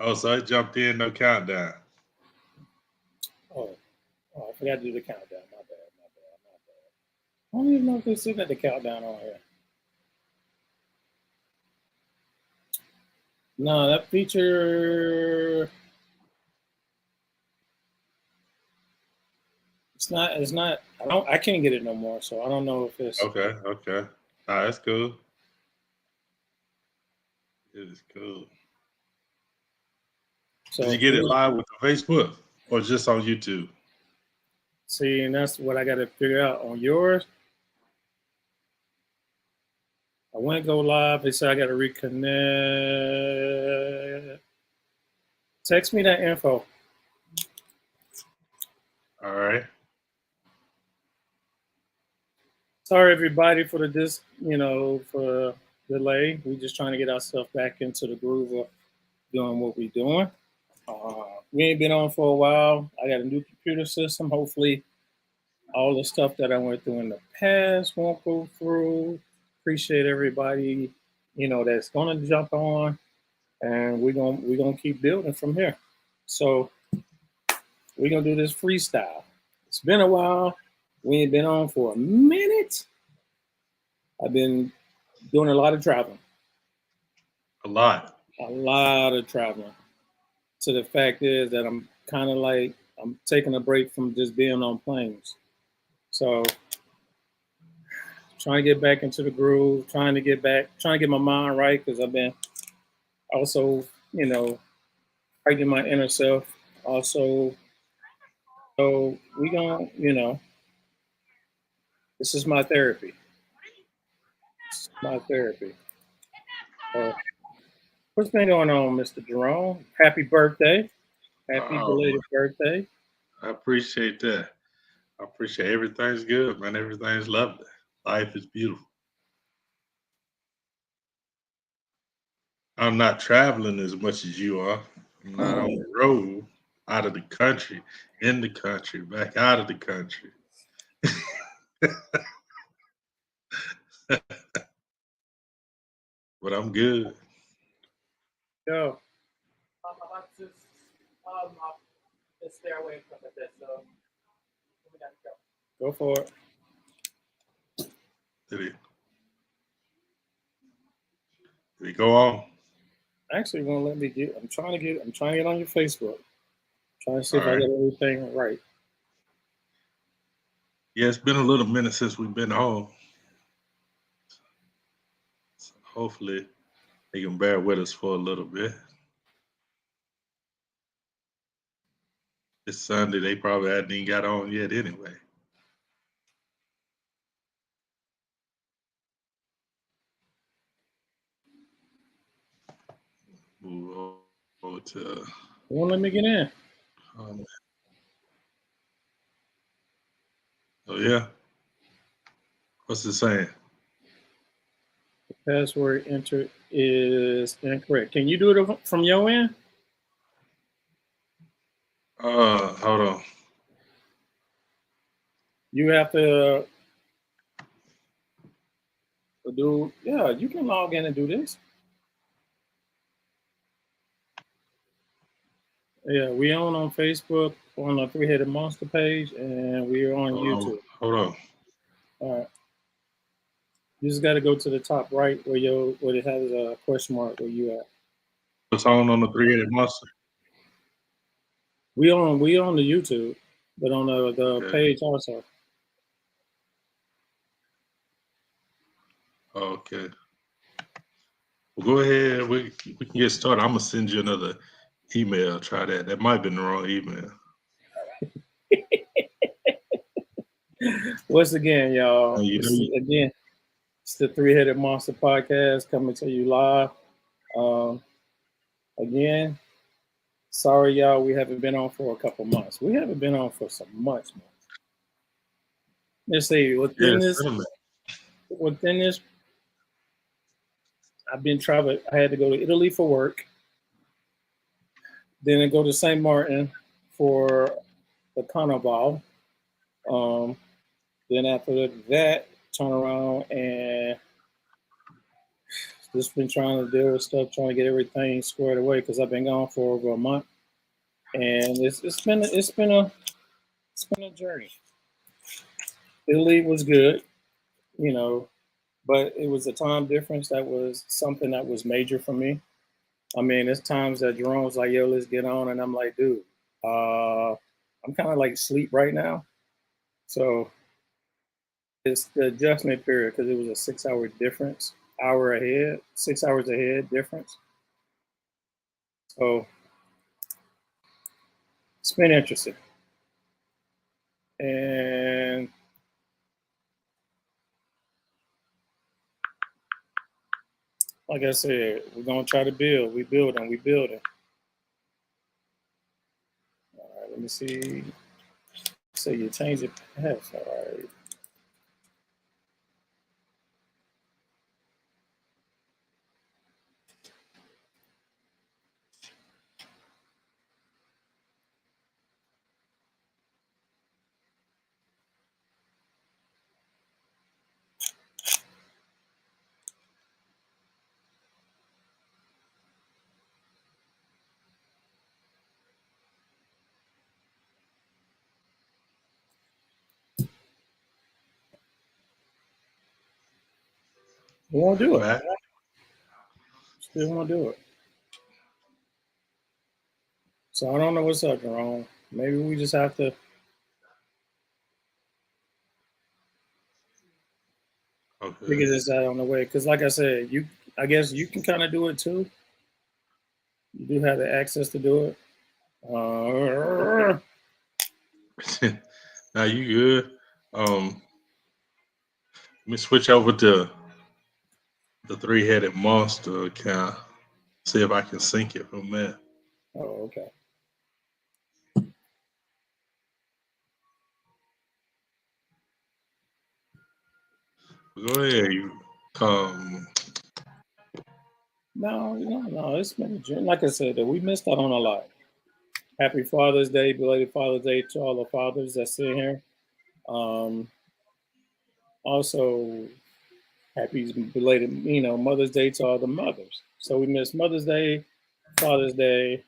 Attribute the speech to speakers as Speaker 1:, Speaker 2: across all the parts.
Speaker 1: Oh, so I jumped in, no countdown.
Speaker 2: Oh, I forgot to do the countdown. My bad. I don't even know if they still got the countdown on here. No, that feature. It's not. I can't get it no more. So I don't know if it's.
Speaker 1: Okay. Nah, that's cool. It is cool. So did you get it live with the Facebook or just on YouTube?
Speaker 2: See, and that's what I got to figure out on yours. I went to go live. They said I got to reconnect. Text me that info.
Speaker 1: All right.
Speaker 2: Sorry, everybody, for for delay. We're just trying to get ourselves back into the groove of doing what we're doing. We ain't been on for a while. I got a new computer system. Hopefully, all the stuff that I went through in the past won't go through. Appreciate everybody, that's gonna jump on, and we're gonna keep building from here. So we're gonna do this freestyle. It's been a while. We ain't been on for a minute. I've been doing a lot of traveling.
Speaker 1: A lot
Speaker 2: of traveling. So the fact is that I'm kind of like, I'm taking a break from just being on planes. So trying to get back into the groove, trying to get my mind right, because I've been also, fighting my inner self. Also, so we gonna, this is my therapy. What's been going on, Mr. Jerome? Happy birthday. Happy belated birthday.
Speaker 1: I appreciate that. I appreciate everything's good, man. Everything's lovely. Life is beautiful. I'm not traveling as much as you are. I'm not on the road, out of the country, in the country, back out of the country. But I'm good.
Speaker 2: Yo. I'm about to stay away from that, so we gotta go. Go for it.
Speaker 1: Did he go on?
Speaker 2: Actually, won't let me get. I'm trying to get on your Facebook. Trying to see if I get everything right.
Speaker 1: Yeah, it's been a little minute since we've been home. So hopefully they can bear with us for a little bit. This Sunday, they probably hadn't even got on yet anyway. Move over to.
Speaker 2: Won't let me get in.
Speaker 1: Oh yeah. What's it saying?
Speaker 2: The password entered is incorrect. Can you do it from your end?
Speaker 1: Hold on.
Speaker 2: You have to do. Yeah, you can log in and do this. Yeah, we on Facebook on the Three-Headed Monster page, and we're on YouTube.
Speaker 1: Hold on.
Speaker 2: All right. You just got to go to the top right where it has a question mark where you at.
Speaker 1: What's on the Three-Headed Monster?
Speaker 2: We on the YouTube, but on the page also.
Speaker 1: Okay. Well, go ahead. We can get started. I'm gonna send you another email. Try that. That might have been the wrong email.
Speaker 2: Once again, y'all. Again, it's the Three-Headed Monster podcast coming to you live. Again, sorry, y'all. We haven't been on for a couple months. We haven't been on for some months. Let's see. Within this, I've been traveling. I had to go to Italy for work. Then I go to St. Martin for the Carnival. Then after that, turn around and Just been trying to deal with stuff, trying to get everything squared away because I've been gone for over a month, and it's been a journey. Italy was good, you know, but it was a time difference that was something that was major for me. I mean, there's times that Jerome was like, "Yo, let's get on," and I'm like, "Dude, I'm kind of like sleep right now." So it's the adjustment period because it was a 6 hour difference, hour ahead, 6 hours ahead difference. So it's been interesting. And like I said, we're gonna try to build. We building. We building. All right. Let me see. So you change it. Yes. All right. We won't do
Speaker 1: I'm
Speaker 2: it.
Speaker 1: back.
Speaker 2: Still won't do it. So I don't know what's up, Jerome. Maybe we just have to
Speaker 1: Okay.
Speaker 2: figure this out on the way. Because, like I said, I guess you can kind of do it too. You do have the access to do it. Uh,
Speaker 1: Now you good? Let me switch over to the three-headed monster account. See if I can sync it from there.
Speaker 2: oh, okay.
Speaker 1: Go ahead. You um.
Speaker 2: No. It's been a journey. Like I said, we missed out on a lot. Happy Father's Day, belated Father's Day to all the fathers that's in here. Um, Also, happy belated, Mother's Day to all the mothers. So we missed Mother's Day, Father's Day.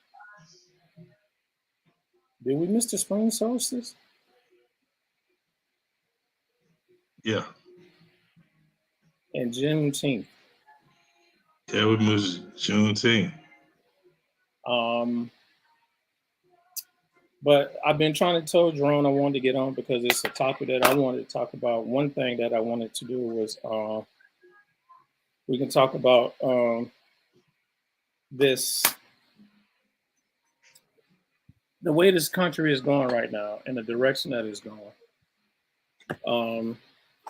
Speaker 2: Did we miss the spring solstice
Speaker 1: Yeah.
Speaker 2: and Juneteenth?
Speaker 1: Yeah, we moved Juneteenth.
Speaker 2: Um, but I've been trying to tell Jerome I wanted to get on because it's a topic that I wanted to talk about. One thing that I wanted to do was we can talk about this the way this country is going right now and the direction that it's going. Um,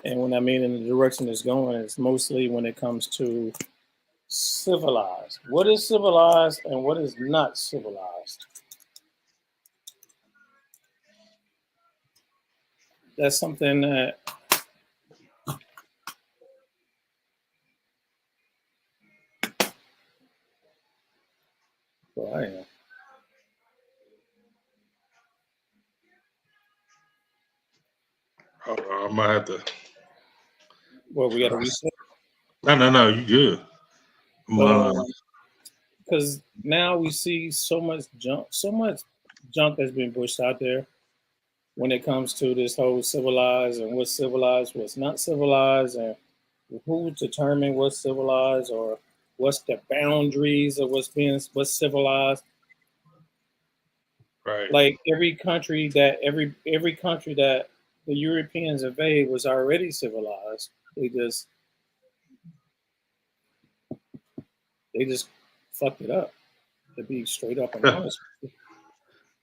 Speaker 2: and when I mean in the direction it's going, it's mostly when it comes to civilized. What is civilized and what is not civilized? That's something that well, I am.
Speaker 1: Hold on, I might have to.
Speaker 2: Well, we got to reset.
Speaker 1: No. You good?
Speaker 2: But
Speaker 1: I'm,
Speaker 2: because now we see so much junk that's been pushed out there when it comes to this whole civilized, what's not civilized, and who determine what's civilized or what's the boundaries of what's civilized.
Speaker 1: right.
Speaker 2: Like every country that the Europeans invade was already civilized. They just fucked it up. To be straight up and honest, I'm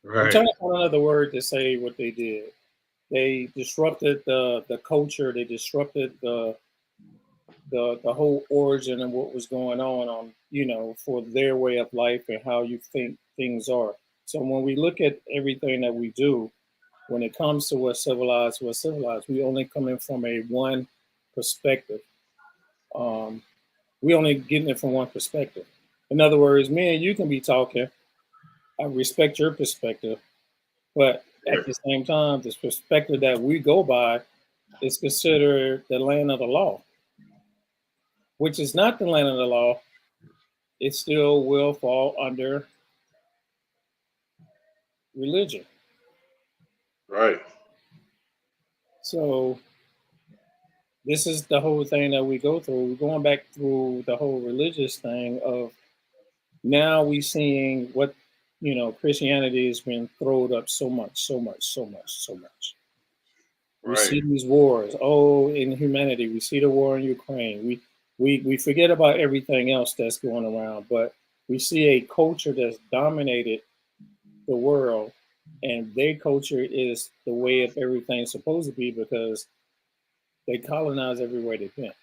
Speaker 1: Right.
Speaker 2: trying to find another word to say what they did. They disrupted the culture. They disrupted the whole origin and what was going on for their way of life and how you think things are. So when we look at everything that we do, when it comes to what's civilized, we only come in from a one perspective. Um, we only getting it from one perspective. In other words, me and you can be talking. I respect your perspective, but at
Speaker 1: Right.
Speaker 2: the same time, this perspective that we go by is considered the land of the law. which is not the land of the law, it still will fall under religion.
Speaker 1: Right.
Speaker 2: So this is the whole thing that we go through. We're going back through the whole religious thing of now we seeing what Christianity has been thrown up so much, so much, so much, so much. We
Speaker 1: Right.
Speaker 2: see these wars. Oh, in humanity, we see the war in Ukraine. We forget about everything else that's going around, but we see a culture that's dominated the world, and their culture is the way of everything's supposed to be because they colonize everywhere they've been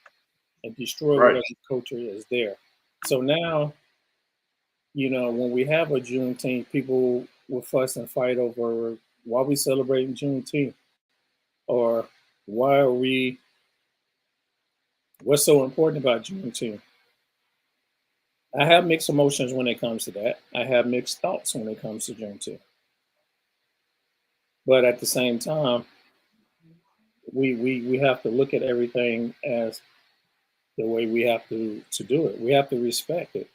Speaker 2: and destroy
Speaker 1: Right.
Speaker 2: whatever culture is there. So now, when we have a Juneteenth, people will fuss and fight over why we celebrating Juneteenth or why are we what's so important about Juneteenth. I have mixed emotions when it comes to that. I have mixed thoughts when it comes to Juneteenth. But at the same time, we have to look at everything as the way we have to do it. We have to respect it.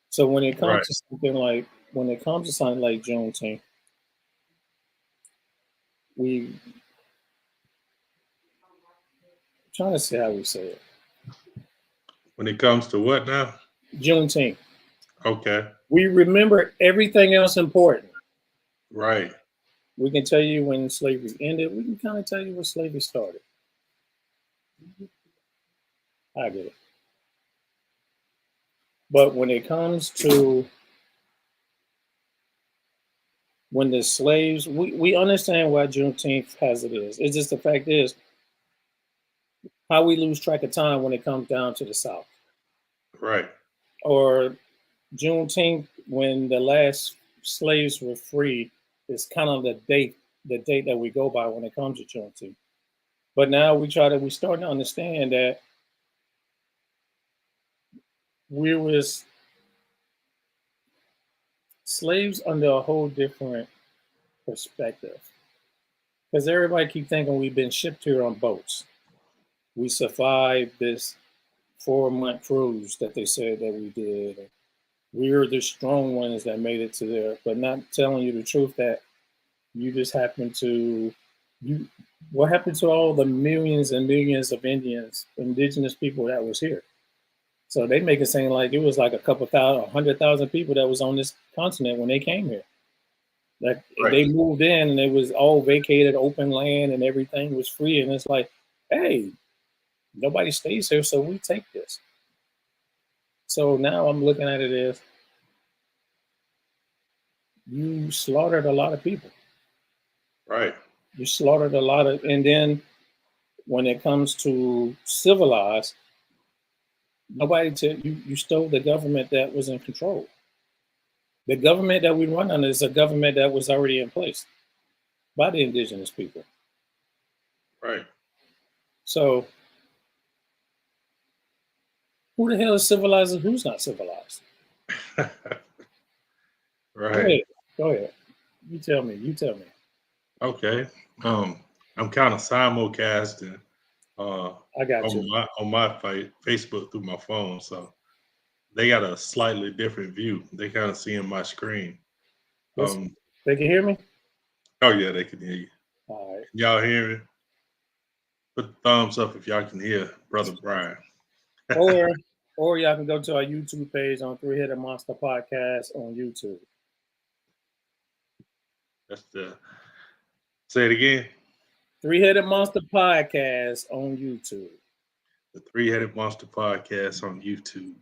Speaker 2: So when it
Speaker 1: Right.
Speaker 2: comes to something like Juneteenth, we trying to see how we say it.
Speaker 1: When it comes to what now?
Speaker 2: Juneteenth.
Speaker 1: Okay.
Speaker 2: We remember everything else important.
Speaker 1: Right.
Speaker 2: We can tell you when slavery ended. We can kind of tell you when slavery started. I get it. But when it comes to when the slaves, we understand why Juneteenth has it is. It's just the fact is how we lose track of time when it comes down to the South.
Speaker 1: Right.
Speaker 2: Or Juneteenth, when the last slaves were free, is kind of the date that we go by when it comes to Juneteenth. But now we're starting to understand that we was slaves under a whole different perspective. Because everybody keep thinking we've been shipped here on boats. We survived this 4-month cruise that they said that we did. We were the strong ones that made it to there, but not telling you the truth that you just happened to you. What happened to all the millions and millions of indigenous people that was here? So they make it seem like it was like a couple thousand, 100,000 people that was on this continent when they came here. Like
Speaker 1: Right.
Speaker 2: they moved in and it was all vacated, open land, and everything was free. And it's like, hey, nobody stays here, so we take this. So now I'm looking at it as you slaughtered a lot of people.
Speaker 1: Right.
Speaker 2: You slaughtered a lot of, and then when it comes to civilized, you stole the government that was in control. The government that we run under is a government that was already in place by the indigenous people.
Speaker 1: Right.
Speaker 2: So who the hell is civilized and who's not civilized? Go
Speaker 1: Right.
Speaker 2: ahead. Go ahead. You tell me. You tell me.
Speaker 1: Okay. I'm kind of simulcasting
Speaker 2: I got you.
Speaker 1: on my Facebook through my phone, so they got a slightly different view. They kind of seeing my screen.
Speaker 2: They can hear me?
Speaker 1: Oh yeah, they can hear you.
Speaker 2: All right.
Speaker 1: Can y'all hear me? Put the thumbs up if y'all can hear Brother Brian.
Speaker 2: Or y'all can go to our YouTube page on Three Headed Monster Podcast on YouTube.
Speaker 1: That's the say it again.
Speaker 2: Three Headed Monster Podcast on YouTube.
Speaker 1: The Three-Headed Monster Podcast on YouTube.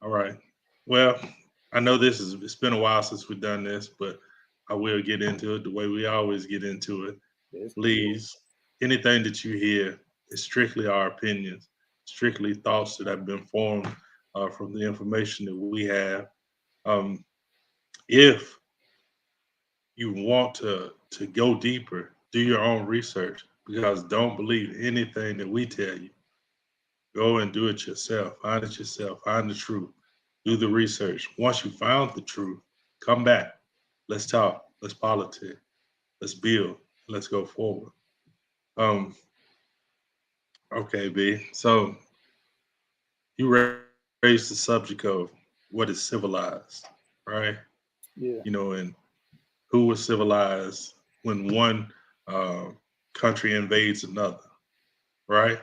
Speaker 1: All right. Well, I know it's been a while since we've done this, but I will get into it the way we always get into it. Please, anything that you hear is strictly our opinions, strictly thoughts that have been formed from the information that we have. If you want to go deeper, do your own research because don't believe anything that we tell you. Go and do it yourself. Find it yourself. Find the truth. Do the research. Once you found the truth, come back. Let's talk. Let's politic. Let's build. Let's go forward. Okay, B. So you raised the subject of what is civilized, right?
Speaker 2: Yeah.
Speaker 1: And who was civilized when one uh, country invades another, right?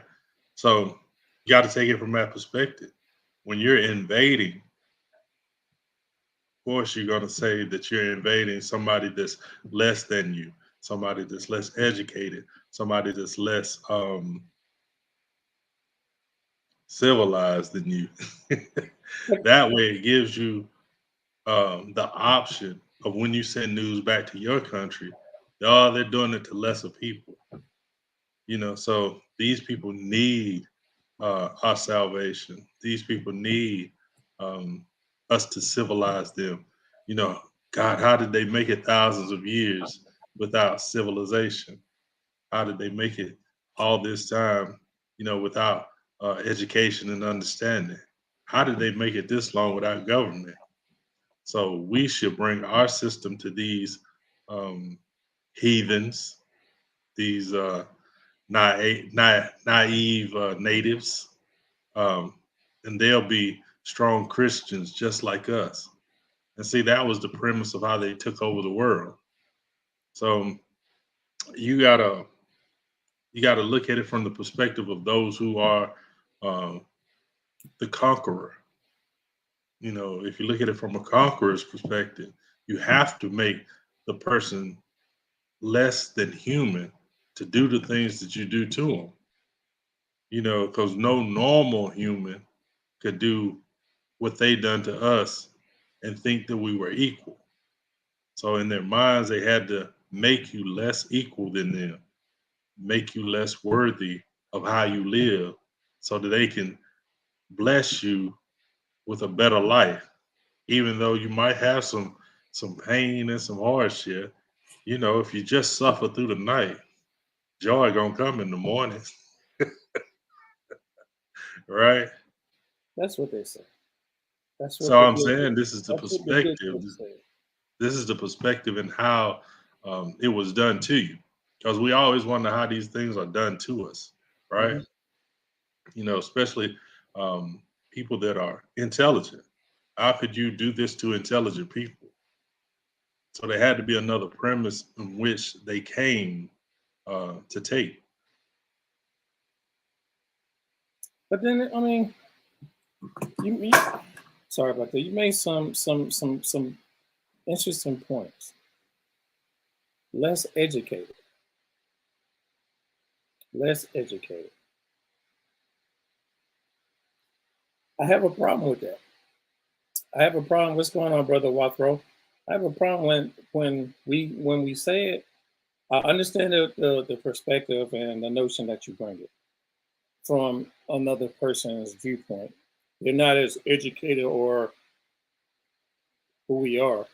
Speaker 1: So you got to take it from that perspective. When you're invading, of course, you're going to say that you're invading somebody that's less than you, somebody that's less educated, somebody that's less civilized than you. That way, it gives you the option of when you send news back to your country, oh, they're doing it to lesser people. So these people need our salvation. These people need um, us to civilize them. You know, God, how did they make it thousands of years without civilization? How did they make it all this time, without education and understanding? How did they make it this long without government? So we should bring our system to these um, heathens, these naive natives, um, and they'll be strong Christians just like us. And see, that was the premise of how they took over the world. So you gotta you gotta look at it from the perspective of those who are uh, the conqueror. If you look at it from a conqueror's perspective, you have to make the person less than human to do the things that you do to them. Because no normal human could do what they done to us and think that we were equal. So in their minds, they had to make you less equal than them, make you less worthy of how you live, so that they can bless you with a better life. Even though you might have some pain and some hardship, if you just suffer through the night, joy gonna come in the morning, right?
Speaker 2: That's what they say. That's what
Speaker 1: So
Speaker 2: the
Speaker 1: I'm
Speaker 2: good
Speaker 1: saying
Speaker 2: book.
Speaker 1: this is the
Speaker 2: That's what the good
Speaker 1: perspective.
Speaker 2: book says.
Speaker 1: This is the perspective and how it was done to you. Because we always wonder how these things are done to us, right?
Speaker 2: Mhm.
Speaker 1: Especially people that are intelligent. How could you do this to intelligent people? So there had to be another premise in which they came to take.
Speaker 2: But then, I mean, you sorry about that. You made some interesting points. Less educated, less educated. I have a problem with that. I have a problem. What's going on, brother Wathro? I have a problem when we say it. I understand the perspective and the notion that you bring it from another person's viewpoint. They're not as educated or who we are,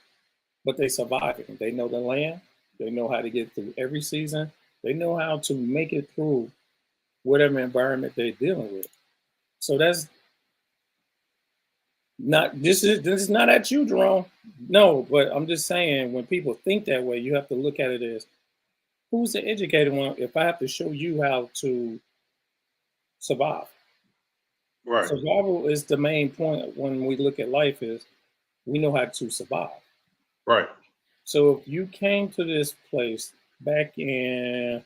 Speaker 2: but they surviving. They know the land. They know how to get through every season. They know how to make it through whatever environment they're dealing with. So that's not this is not at you, Jerome. No, but I'm just saying when people think that way, you have to look at it as who's the educated one. If I have to show you how to survive,
Speaker 1: Right,
Speaker 2: survival is the main point when we look at life. Is we know how to survive.
Speaker 1: right,
Speaker 2: So if you came to this place back in,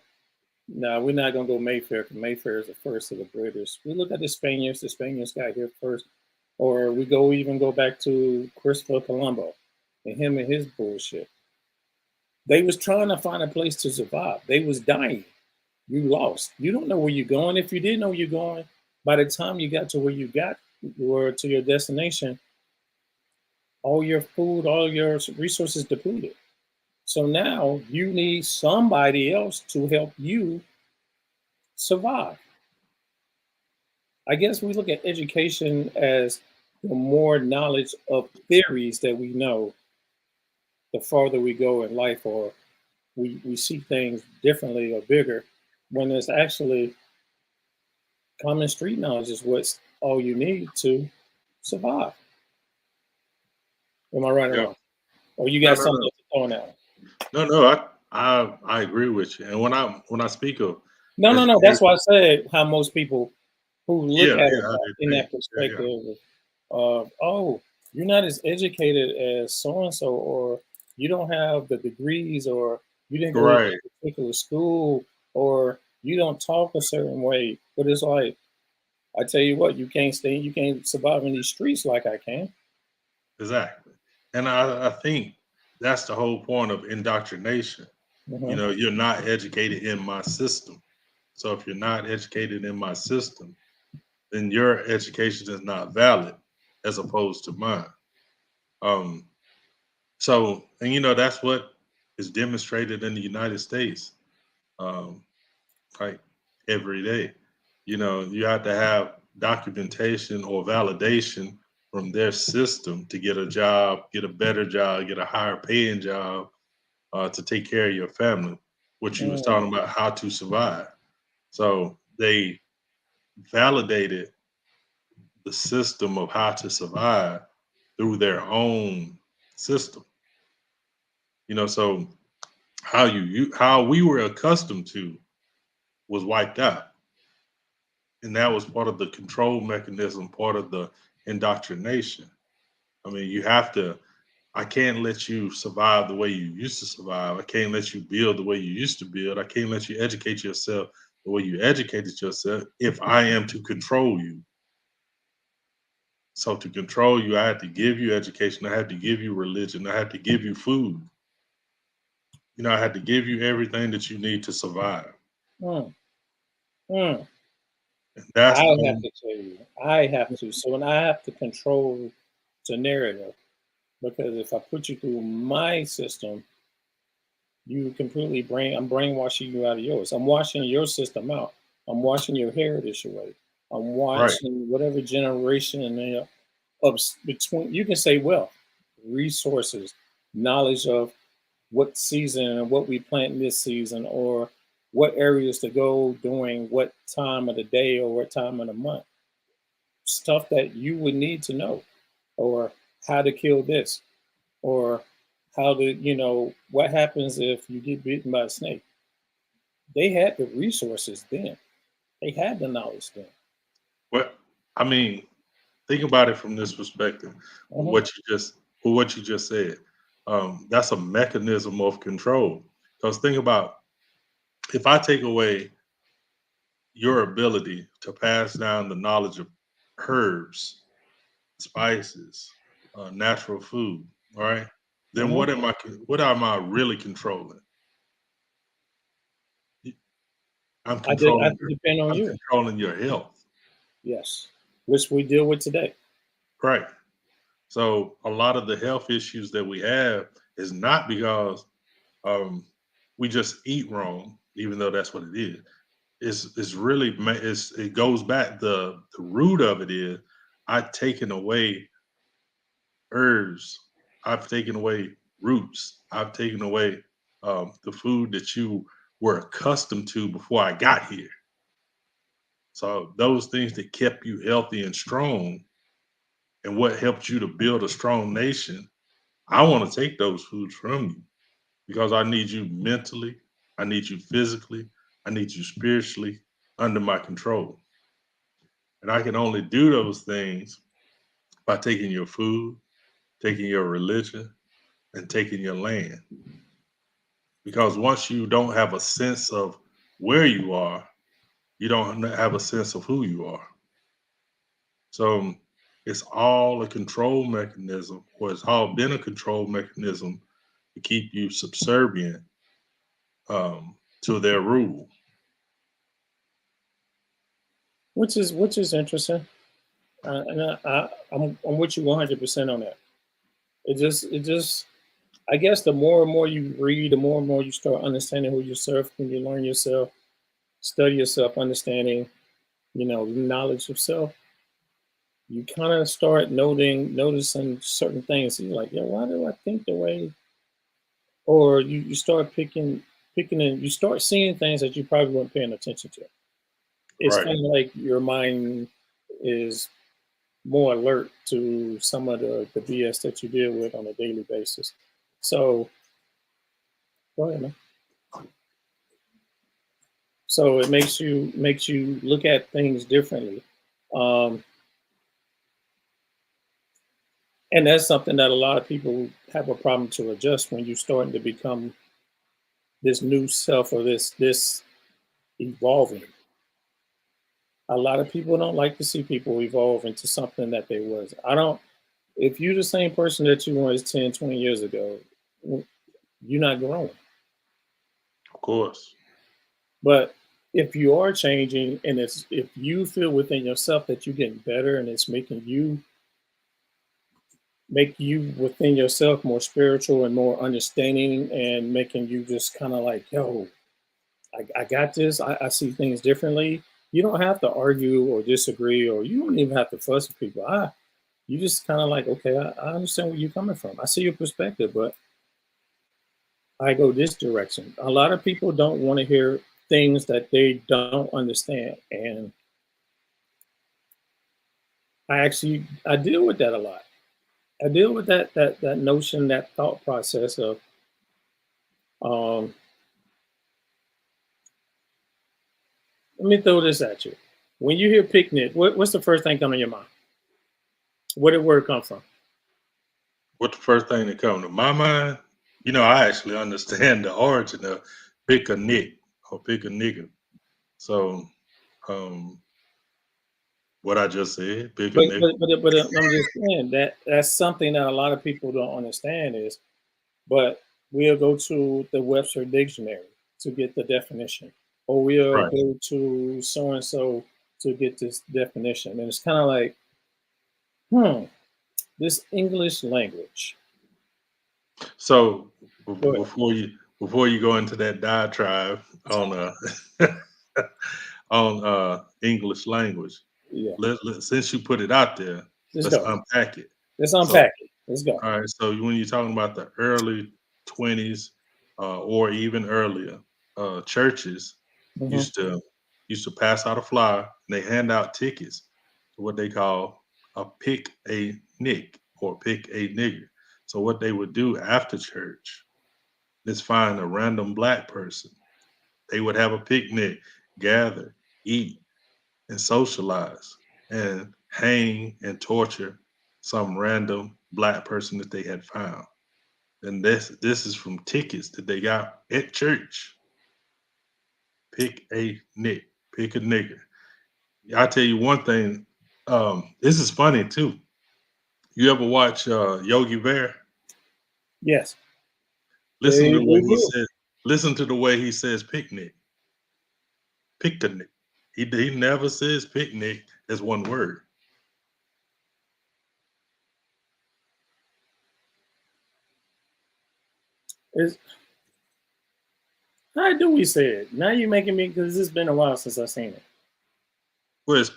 Speaker 2: no, we're not gonna go Mayfair because Mayfair is the first of the British. We look at the Spaniards. The Spaniards got here first, or we go back to Christopher Colombo and him and his bullshit. They was trying to find a place to survive. They was dying. You lost. You don't know where you're going. If you didn't know you're going, by the time you got to where you got or to your destination, all your food, all your resources depleted. So now you need somebody else to help you survive. I guess we look at education as the more knowledge of theories that we know, the farther we go in life, or we see things differently or bigger, when it's actually common street knowledge is what's all you need to survive. Am I right or
Speaker 1: yeah.
Speaker 2: wrong? Or you
Speaker 1: No,
Speaker 2: got
Speaker 1: no,
Speaker 2: something
Speaker 1: no,
Speaker 2: else to throw now?
Speaker 1: no. I agree with you. And when I speak of
Speaker 2: No, no, no. That's
Speaker 1: education,
Speaker 2: why I said how most people. who look
Speaker 1: Yeah,
Speaker 2: at
Speaker 1: yeah,
Speaker 2: it
Speaker 1: I
Speaker 2: in
Speaker 1: did
Speaker 2: that
Speaker 1: think. Yeah, yeah.
Speaker 2: perspective of, oh, you're not as educated as so and so, or you don't have the degrees, or you didn't go to
Speaker 1: Right.
Speaker 2: that particular school, or you don't talk a certain way. But it's like, I tell you what, you can't survive in these streets like I can.
Speaker 1: Exactly. And I think that's the whole point of indoctrination.
Speaker 2: Hmm.
Speaker 1: You're not educated in my system. So if you're not educated in my system, then your education is not valid as opposed to mine. Um, and that's what is demonstrated in the United States, um, like every day. You have to have documentation or validation from their system to get a job, get a better job, get a higher paying job, to take care of your family. What you was
Speaker 2: Mm,
Speaker 1: talking about, how to survive. So they validated the system of how to survive through their own system. So how we were accustomed to was wiped out, and that was part of the control mechanism, part of the indoctrination. I mean, you have to. I can't let you survive the way you used to survive. I can't let you build the way you used to build. I can't let you educate yourself the way you educated yourself if I am to control you. So to control you, I had to give you education. I had to give you religion. I had to give you food. I had to give you everything that you need to survive.
Speaker 2: mm, mm.
Speaker 1: And that's
Speaker 2: I
Speaker 1: the
Speaker 2: have
Speaker 1: only.
Speaker 2: to tell you, I have to. So when I have to control the narrative, because if I put you through my system, I'm brainwashing you out of yours. I'm washing your system out. I'm washing your heritage away. I'm
Speaker 1: Right.
Speaker 2: watching whatever generation between, you can say wealth, resources, knowledge of what season and what we plant this season, or what areas to go during what time of the day or what time of the month. Stuff that you would need to know, or how to kill this, or how to, what happens if you get bitten by a snake. They had the resources then. They had the knowledge then.
Speaker 1: What I mean, think about it from this perspective. With
Speaker 2: Mhm.
Speaker 1: what you just said. That's a mechanism of control. Because think about, if I take away your ability to pass down the knowledge of herbs, spices, natural food, all right? Then
Speaker 2: Mhm.
Speaker 1: what am I really controlling? I'm
Speaker 2: I
Speaker 1: controlling
Speaker 2: think depend on
Speaker 1: I'm
Speaker 2: you.
Speaker 1: controlling your health,
Speaker 2: Yes, which we deal with today.
Speaker 1: right? So a lot of the health issues that we have is not because um, we just eat wrong, even though that's what it is. It's really it goes back, the root of it is I've taken away herbs, I've taken away roots, I've taken away the food that you were accustomed to before I got here. So those things that kept you healthy and strong, and what helped you to build a strong nation, I want to take those foods from you because I need you mentally, I need you physically, I need you spiritually under my control. And I can only do those things by taking your food, taking your religion, and taking your land. Because once you don't have a sense of where you are, you don't have a sense of who you are. So it's all a control mechanism, or it's all been a control mechanism to keep you subservient to their rule.
Speaker 2: Which is interesting, and I'm with you 100% on that. It just I guess the more and more you read, the more and more you start understanding who yourself, when you learn yourself, study yourself, understanding, knowledge of self, you kind of start noticing certain things. You're like, yeah, why do I think the way? Or you start picking and you start seeing things that you probably weren't paying attention to. It's
Speaker 1: Right.
Speaker 2: kind of like your mind is more alert to some of the BS that you deal with on a daily basis. So go ahead, man. So it makes you look at things differently. Um, and that's something that a lot of people have a problem to adjust when you're starting to become this new self or this evolving. A lot of people don't like to see people evolve into something that they was. I don't. If you're the same person that you was 10, 20 years ago, you're not growing.
Speaker 1: Of course.
Speaker 2: But if you are changing and it's if you feel within yourself that you're getting better and it's making you make you within yourself more spiritual and more understanding and making you just kind of like, yo, I got this. I see things differently. You don't have to argue or disagree, or you don't even have to fuss with people. You just kind of like, okay, I understand where you're coming from. I see your perspective, but I go this direction. A lot of people don't want to hear things that they don't understand. And I deal with that a lot. I deal with that notion, that thought process of um let me throw this at you. When you hear picnic, what's the first thing coming to your mind? Where did word come from?
Speaker 1: What the first thing that come to my mind? I actually understand the origin of pick a nick or pick a nigga. So, um, what I just said, pick a nigga.
Speaker 2: But I'm just saying that that's something that a lot of people don't understand is, but we'll go to the Webster dictionary to get the definition, or we'll
Speaker 1: Right.
Speaker 2: go to so and so to get this definition, and it's kind of like, hmm, this English language.
Speaker 1: So
Speaker 2: Go ahead.
Speaker 1: before you go into that diatribe on on English language,
Speaker 2: Yeah,
Speaker 1: since you put it out there,
Speaker 2: let's
Speaker 1: let's
Speaker 2: go.
Speaker 1: unpack it.
Speaker 2: Let's
Speaker 1: So,
Speaker 2: unpack it. Let's go.
Speaker 1: all right. So when you're talking about the early 20s or even earlier, churches
Speaker 2: Hmm.
Speaker 1: used to used to pass out a flyer and they hand out tickets to what they call a pick a nick or pick a nigger. So what they would do after church is find a random black person. They would have a picnic, gather, eat, and socialize, and hang and torture some random black person that they had found. And this is from tickets that they got at church. Pick a nick, pick a nigger. I tell you one thing. This is funny too. You ever watch Yogi Bear?
Speaker 2: Yes,
Speaker 1: Listen to the way
Speaker 2: we
Speaker 1: he
Speaker 2: do.
Speaker 1: says. Listen to the way he says picnic, picnic. He never says picnic as one word.
Speaker 2: It's, how do we say it? Now you're making me because it's been a while since I've seen it.
Speaker 1: Whereas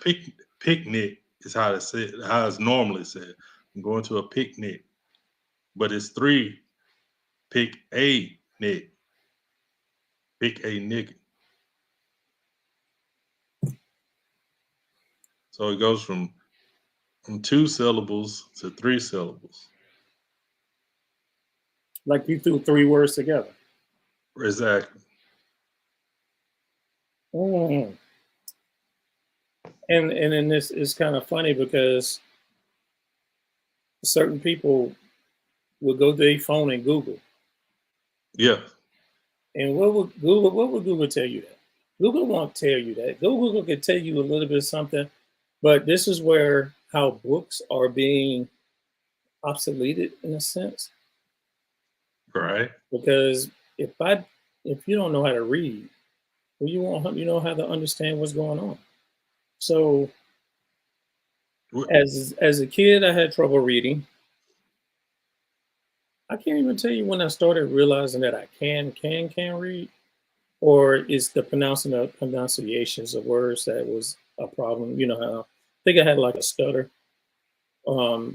Speaker 1: picnic is how it's normally said. I'm going to a picnic, but it's three. Pick a nick, pick a nigga. So it goes from two syllables to three syllables.
Speaker 2: Like you threw three words together.
Speaker 1: Exactly.
Speaker 2: Mm. And then this is kind of funny because certain people will go to their phone and Google.
Speaker 1: Yeah.
Speaker 2: And what would Google tell you that? Google won't tell you that. Google can tell you a little bit of something, but this is where how books are being obsoleted in a sense.
Speaker 1: Right.
Speaker 2: Because if you don't know how to read, well, you know how to understand what's going on. So
Speaker 1: Wh-
Speaker 2: as a kid, I had trouble reading. I can't even tell you when I started realizing that I can read, or is the pronouncing of pronunciations of words that was a problem. You know how I think I had like a stutter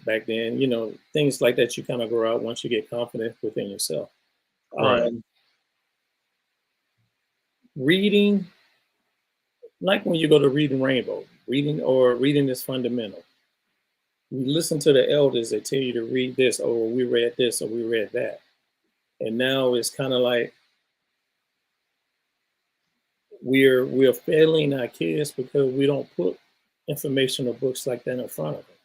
Speaker 2: back then. You know things like that. You kind of grow out once you get confident within yourself.
Speaker 1: Right.
Speaker 2: Um, reading, like when you go to Reading Rainbow, reading is fundamental. You listen to the elders that tell you to read this, or we read this, or we read that, and now it's kind of like we're failing our kids because we don't put informational books like that in front of them,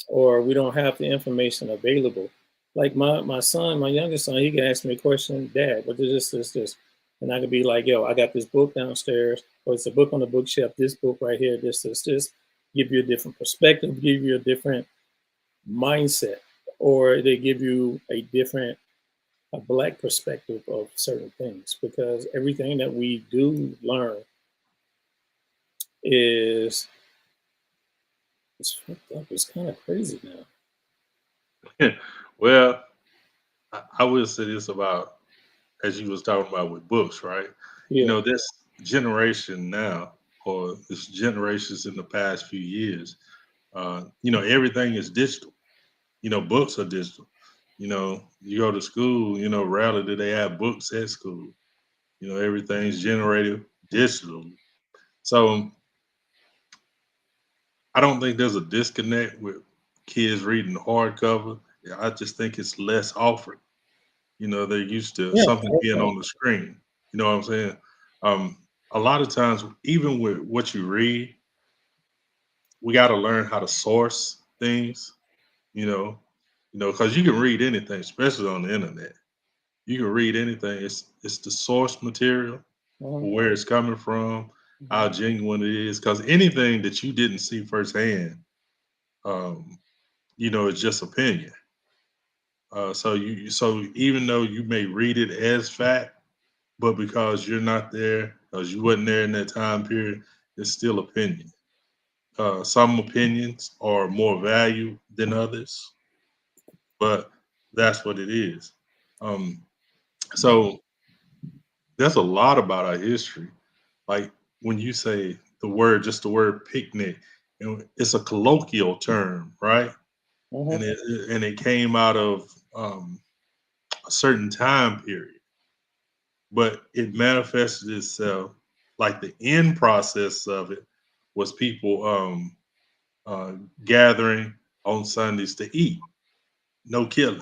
Speaker 2: or we don't have the information available. Like my son, my youngest son, he can ask me a question, Dad, what is this? And I could be like, yo, I got this book downstairs, or it's a book on the bookshelf, this book right here, this, give you a different perspective, give you a different mindset, or they give you a black perspective of certain things, because everything that we do learn is it's fucked up. It's kind of crazy now.
Speaker 1: Well, I will say this about, as you was talking about with books, right?
Speaker 2: Yeah.
Speaker 1: This generation now, or this generations in the past few years, everything is digital. Books are digital. You go to school, rarely do they have books at school. Everything's generated digitally. So I don't think there's a disconnect with kids reading hardcover. Yeah, I just think it's less offered. They're used to
Speaker 2: Yeah.
Speaker 1: something being
Speaker 2: Okay.
Speaker 1: on the screen. You know what I'm saying? Um, a lot of times, even with what you read, we got to learn how to source things. You know, because you can read anything, especially on the internet. You can read anything. It's the source material,
Speaker 2: Mhm.
Speaker 1: where it's coming from,
Speaker 2: Mhm.
Speaker 1: how genuine it is. Because anything that you didn't see firsthand, um, it's just opinion. So even though you may read it as fact, but because you're not there, because you wasn't there in that time period, it's still opinion. Some opinions are more value than others, but that's what it is. Um, so there's a lot about our history. Like when you say just the word picnic, it's a colloquial term, right?
Speaker 2: Mhm.
Speaker 1: And it came out of a certain time period, but it manifested itself, like the end process of it was people uh, gathering on Sundays to eat, no killing.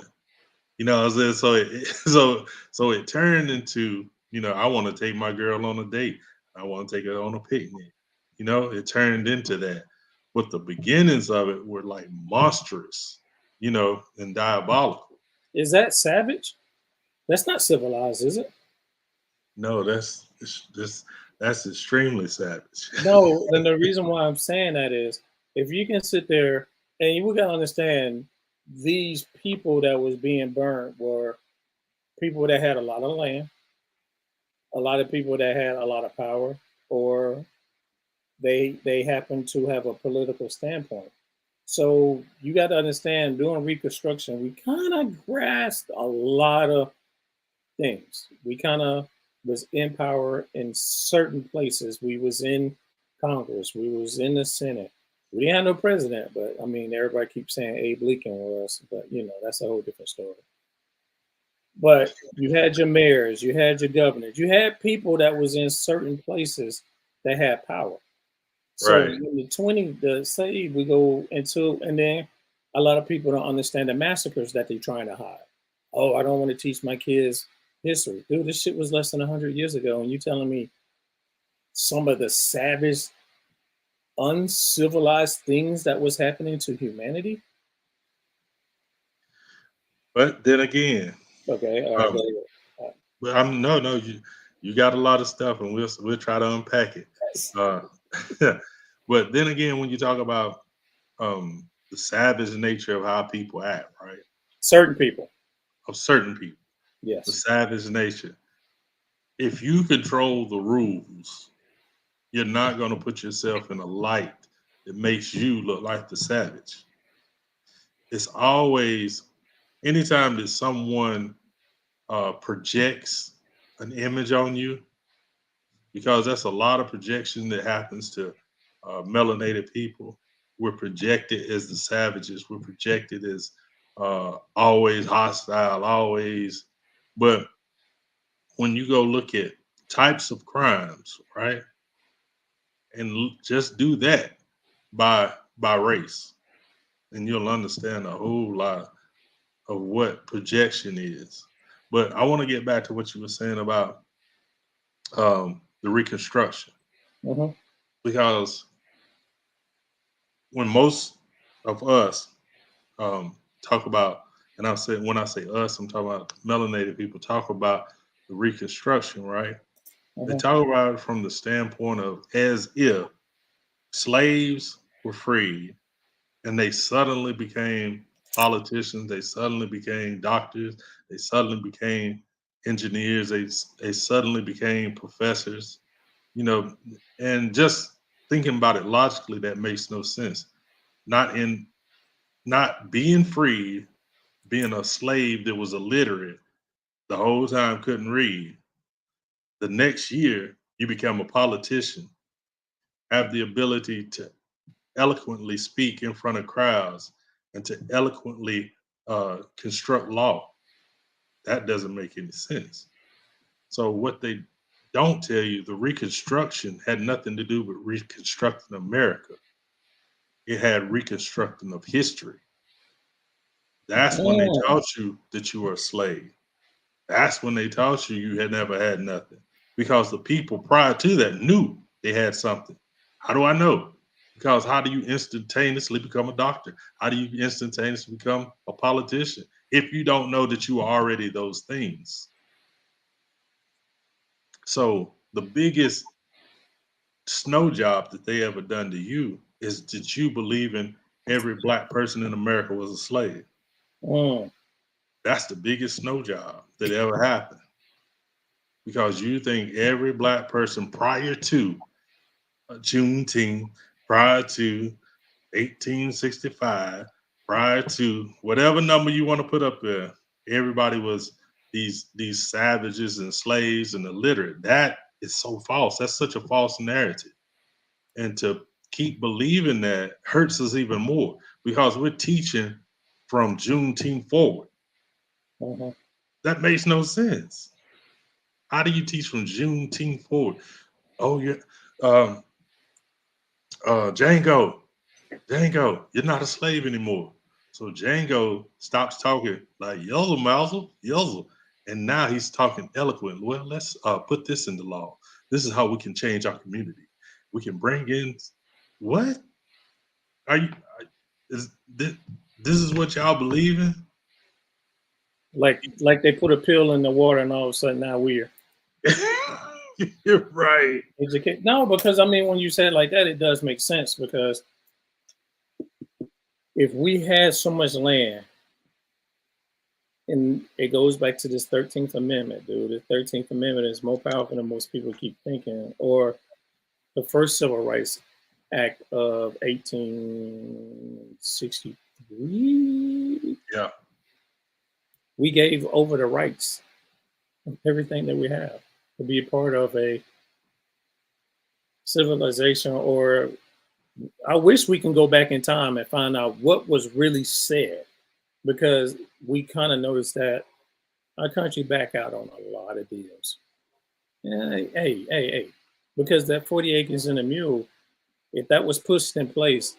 Speaker 1: What I'm saying? So it turned into, I want to take my girl on a date. I want to take her on a picnic. It turned into that. But the beginnings of it were like monstrous, and diabolical.
Speaker 2: Is that savage? That's not civilized, is it?
Speaker 1: No, that's extremely savage.
Speaker 2: No. Then the reason why I'm saying that is, if you can sit there and you gotta understand, these people that was being burned were people that had a lot of land, a lot of people that had a lot of power, or they happen to have a political standpoint. So you got to understand, during Reconstruction, we kind of grasped a lot of things. We kind of was in power in certain places. We was in Congress. We was in the Senate. We didn't have no president, but I mean, everybody keeps saying Abe Lincoln was, but that's a whole different story. But you had your mayors, you had your governors, you had people that was in certain places that had power. So
Speaker 1: Right.
Speaker 2: in the say we go into, and then a lot of people don't understand the massacres that they're trying to hide. Oh, I don't want to teach my kids history. Dude, this shit was less than 100 years ago, and you telling me some of the savage, uncivilized things that was happening to humanity?
Speaker 1: But then again,
Speaker 2: Okay, all right,
Speaker 1: um,
Speaker 2: go ahead. Uh,
Speaker 1: but I'm no, you got a lot of stuff, and we'll try to unpack it. Uh, but then again, when you talk about the savage nature of how people act, right?
Speaker 2: Certain people,
Speaker 1: Of certain people, the
Speaker 2: yes.
Speaker 1: savage nature. If you control the rules, you're not going to put yourself in a light that makes you look like the savage. It's always, anytime that someone projects an image on you, because that's a lot of projection that happens to melanated people. We're projected as the savages. We're projected as always hostile, always. But when you go look at types of crimes, right, and just do that by race, and you'll understand a whole lot of what projection is. But I want to get back to what you were saying about the Reconstruction,
Speaker 2: Hmm.
Speaker 1: because when most of us talk about, and I say when I say us, I'm talking about melanated people, talk about the Reconstruction, right? They
Speaker 2: Mhm.
Speaker 1: talk about it from the standpoint of as if slaves were freed and they suddenly became politicians, they suddenly became doctors, they suddenly became engineers, they suddenly became professors, you know, and just thinking about it logically, that makes no sense. Not in not being freed, being a slave that was illiterate the whole time, couldn't read. The next year, you become a politician, have the ability to eloquently speak in front of crowds and to eloquently construct law. That doesn't make any sense. So, what they don't tell you, the Reconstruction had nothing to do with reconstructing America. It had reconstructing of history. That's when they
Speaker 2: Mm.
Speaker 1: taught you that you were a slave. That's when they taught you you had never had nothing. Because the people prior to that knew they had something. How do I know? Because how do you instantaneously become a doctor? How do you instantaneously become a politician if you don't know that you are already those things? So the biggest snow job that they ever done to you is that you believe in every black person in America was a slave.
Speaker 2: Mm.
Speaker 1: That's the biggest snow job that ever happened because you think every black person prior to Juneteenth, prior to 1865, prior to whatever number you want to put up there, everybody was these savages and slaves and illiterate. That is so false. That's such a false narrative. And to keep believing that hurts us even more because we're teaching from Juneteenth forward.
Speaker 2: Mhm.
Speaker 1: That makes no sense. How do you teach from Juneteenth forward? Oh, yeah. Um, Django, you're not a slave anymore. So Django stops talking like Yuzzle Mousel, Yuzzle. And now he's talking eloquent. Well, let's put this in the law. This is how we can change our community. We can bring in what? Are you is this is what y'all believe in?
Speaker 2: Like they put a pill in the water and all of a sudden now we're
Speaker 1: You're right.
Speaker 2: educated. No, because I mean when you say it like that, it does make sense because if we had so much land, and it goes back to this 13th Amendment, dude. The 13th Amendment is more powerful than most people keep thinking. Or the first Civil Rights Act of 1863,
Speaker 1: Yeah.
Speaker 2: we gave over the rights of everything that we have to be a part of a civilization. Or I wish we can go back in time and find out what was really said because we kind of noticed that our country back out on a lot of deals. Yeah, hey. Because that 40 acres and a mule, if that was pushed in place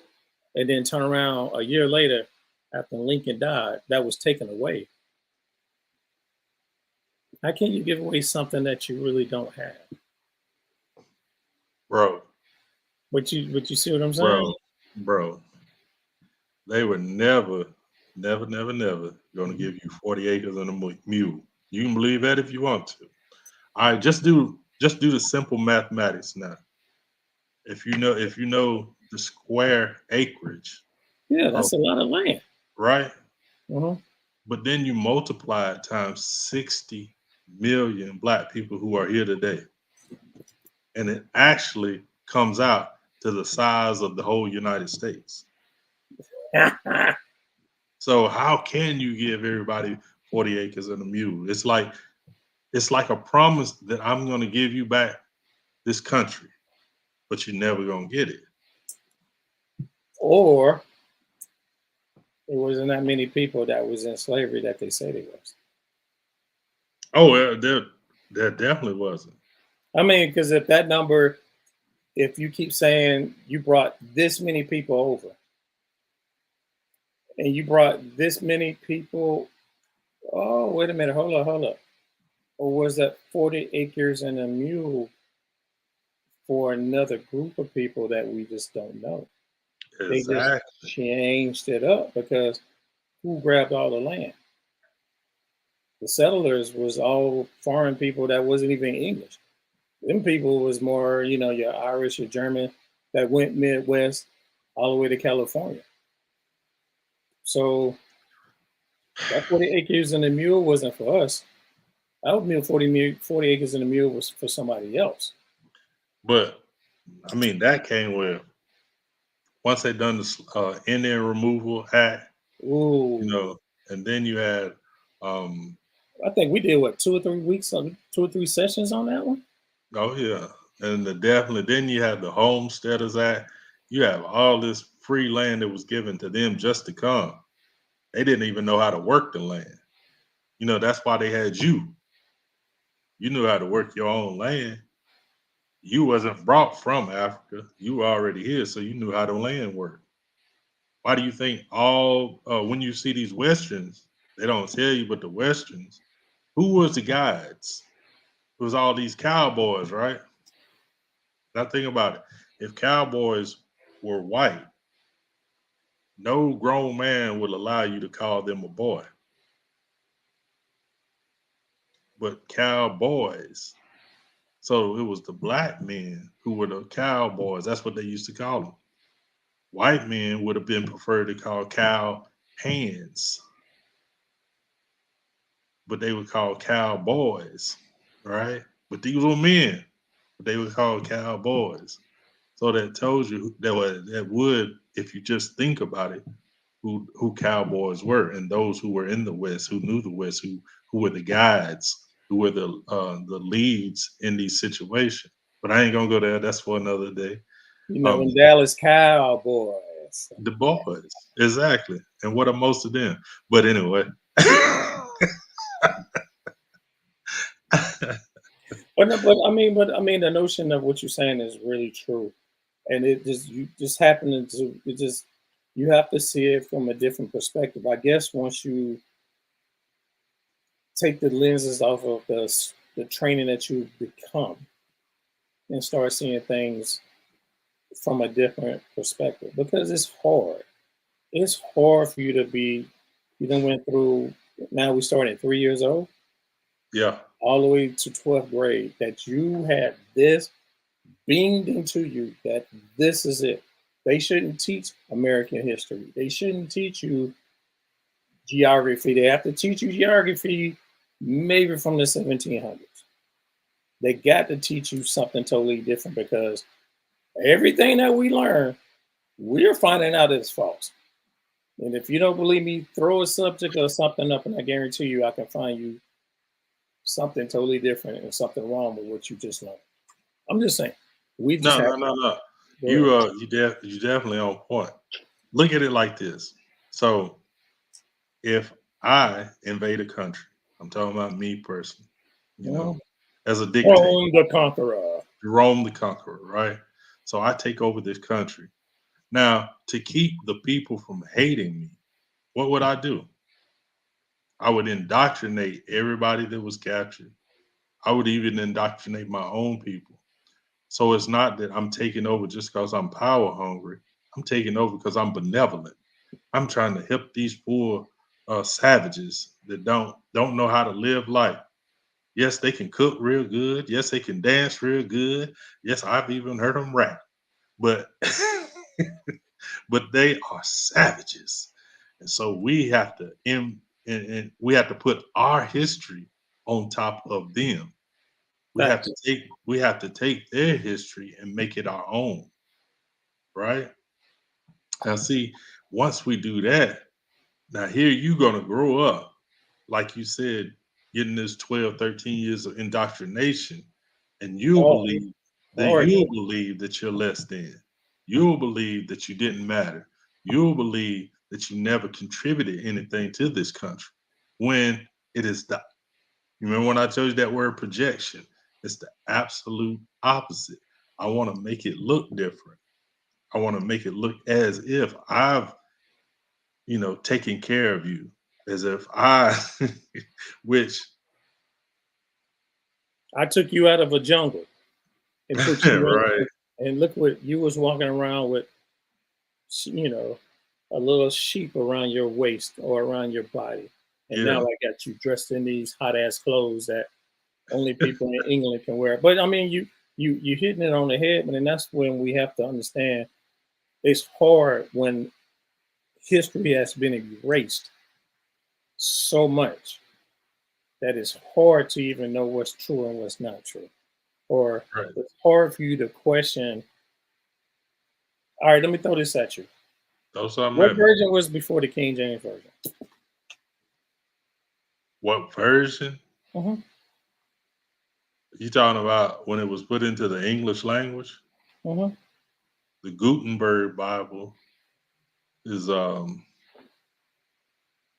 Speaker 2: and then turn around a year later after Lincoln died, that was taken away. How can you give away something that you really don't have?
Speaker 1: Bro,
Speaker 2: But you see what I'm saying?
Speaker 1: bro, bro. They were never going to give you 40 acres and a mule. You can believe that if you want to. All right, just do the simple mathematics now. If you know the square acreage
Speaker 2: Yeah,
Speaker 1: of
Speaker 2: that's a lot of land.
Speaker 1: right,
Speaker 2: Uh-huh.
Speaker 1: but then you multiply it times 60 million black people who are here today, and it actually comes out to the size of the whole United States. So how can you give everybody 40 acres and a mule? It's like a promise that I'm going to give you back this country, but you're never going to get it.
Speaker 2: Or it wasn't that many people that was in slavery that they said it was.
Speaker 1: Oh, well, there definitely wasn't.
Speaker 2: I mean, because if that number, if you keep saying you brought this many people over and you brought this many people, oh, wait a minute, hold up. Or was that 40 acres and a mule for another group of people that we just don't know? They just
Speaker 1: Exactly.
Speaker 2: changed it up because who grabbed all the land? The settlers was all foreign people that wasn't even English. Them people was more, your Irish or German that went Midwest all the way to California. So that 40 acres and a mule wasn't for us. That mule 40 acres and a mule was for somebody else.
Speaker 1: But I mean, that came with once they done the Indian Removal Act, you
Speaker 2: Ooh,
Speaker 1: know, and then you had, um,
Speaker 2: I think we did what 2 or 3 weeks, 2 or 3 sessions on that one.
Speaker 1: oh yeah, and definitely then you had the Homesteaders Act. You have all this free land that was given to them just to come. They didn't even know how to work the land. That's why they had you. You knew how to work your own land. You wasn't brought from Africa. You were already here, so you knew how the land worked. Why do you think all when you see these westerns, they don't tell you, but the westerns, who was the guides? It was all these cowboys, right? Now think about it. If cowboys were white, no grown man would allow you to call them a boy. But cowboys. So it was the black men who were the cowboys. That's what they used to call them. White men would have been preferred to call cow hands, but they would call cowboys, right? But these were men, but they would call cowboys. So that tells you that would, if you just think about it, who cowboys were, and those who were in the West, who knew the West, who were the guides, who were the leads in these situations. But I ain't gonna go there. That's for another day.
Speaker 2: In
Speaker 1: Um,
Speaker 2: Dallas Cowboys.
Speaker 1: the boys, exactly. And what are most of them? But anyway.
Speaker 2: But no, but I mean, the notion of what you're saying is really true, and you just happen to it just you have to see it from a different perspective. I guess once you take the lenses off of the training that you become and start seeing things from a different perspective, because it's hard. It's hard for you to be. You then went through. Now we start at 3 years old,
Speaker 1: Yeah,
Speaker 2: all the way to 12th grade. That you had this beamed into you that this is it. They shouldn't teach American history. They shouldn't teach you geography. They have to teach you geography maybe from the 1700s. They got to teach you something totally different because everything that we learn, we're finding out is false. And if you don't believe me, throw a subject or something up, and I guarantee you I can find you something totally different and something wrong with what you just learned. I'm just saying. We just
Speaker 1: no,
Speaker 2: have
Speaker 1: no, no, no.
Speaker 2: go ahead.
Speaker 1: You definitely on point. Look at it like this. So if I invade a country, I'm talking about me personally, you know,
Speaker 2: Mhm.
Speaker 1: as a dictator,
Speaker 2: Rome the Conqueror.
Speaker 1: Rome the Conqueror, right? So I take over this country. Now, to keep the people from hating me, what would I do? I would indoctrinate everybody that was captured. I would even indoctrinate my own people. So it's not that I'm taking over just because I'm power hungry. I'm taking over because I'm benevolent. I'm trying to help these poor savages that don't know how to live life. Yes, they can cook real good. Yes, they can dance real good. Yes, I've even heard them rap. But but they are savages, and so we have to and we have to put our history on top of them.
Speaker 2: Facts.
Speaker 1: We have to take their history and make it our own, right? Now, see, once we do that, now here you're gonna grow up, like you said, getting this 12, 13 years of indoctrination, and
Speaker 2: Oh,
Speaker 1: you'll
Speaker 2: horrid.
Speaker 1: believe that you're less than. You'll believe that you didn't matter. You'll believe that you never contributed anything to this country. When it is the You remember when I told you that word projection? It's the absolute opposite. I want to make it look different. I want to make it look as if I've, taken care of you, as if I, which,
Speaker 2: I took you out of a jungle and put you
Speaker 1: right,
Speaker 2: in, and look what you was walking around with you know, a little sheep around your waist or around your body. And now
Speaker 1: Yeah.
Speaker 2: I got you dressed in these hot ass clothes that only people in England can wear. But I mean, you hitting it on the head, and that's when we have to understand it's hard when history has been erased so much that it's hard to even know what's true and what's not true. Or
Speaker 1: Right.
Speaker 2: it's hard for you to question. All right, let me throw this at you.
Speaker 1: Throw something
Speaker 2: What
Speaker 1: at me.
Speaker 2: version was before the King James version?
Speaker 1: What version?
Speaker 2: Hmm.
Speaker 1: You talking about when it was put into the English language?
Speaker 2: Hmm.
Speaker 1: The Gutenberg Bible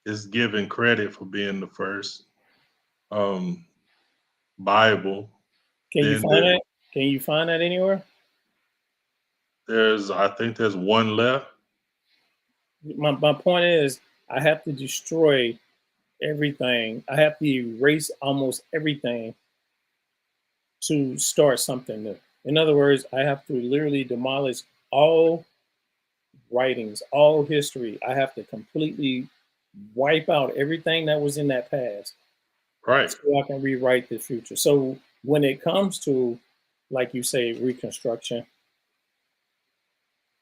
Speaker 1: is given credit for being the first um Bible.
Speaker 2: Can you
Speaker 1: Then
Speaker 2: find that? Can you find that anywhere?
Speaker 1: I think there's one left.
Speaker 2: My point is, I have to destroy everything. I have to erase almost everything to start something new. In other words, I have to literally demolish all writings, all history. I have to completely wipe out everything that was in that past
Speaker 1: Right.
Speaker 2: so I can rewrite the future. So when it comes to, like you say, Reconstruction,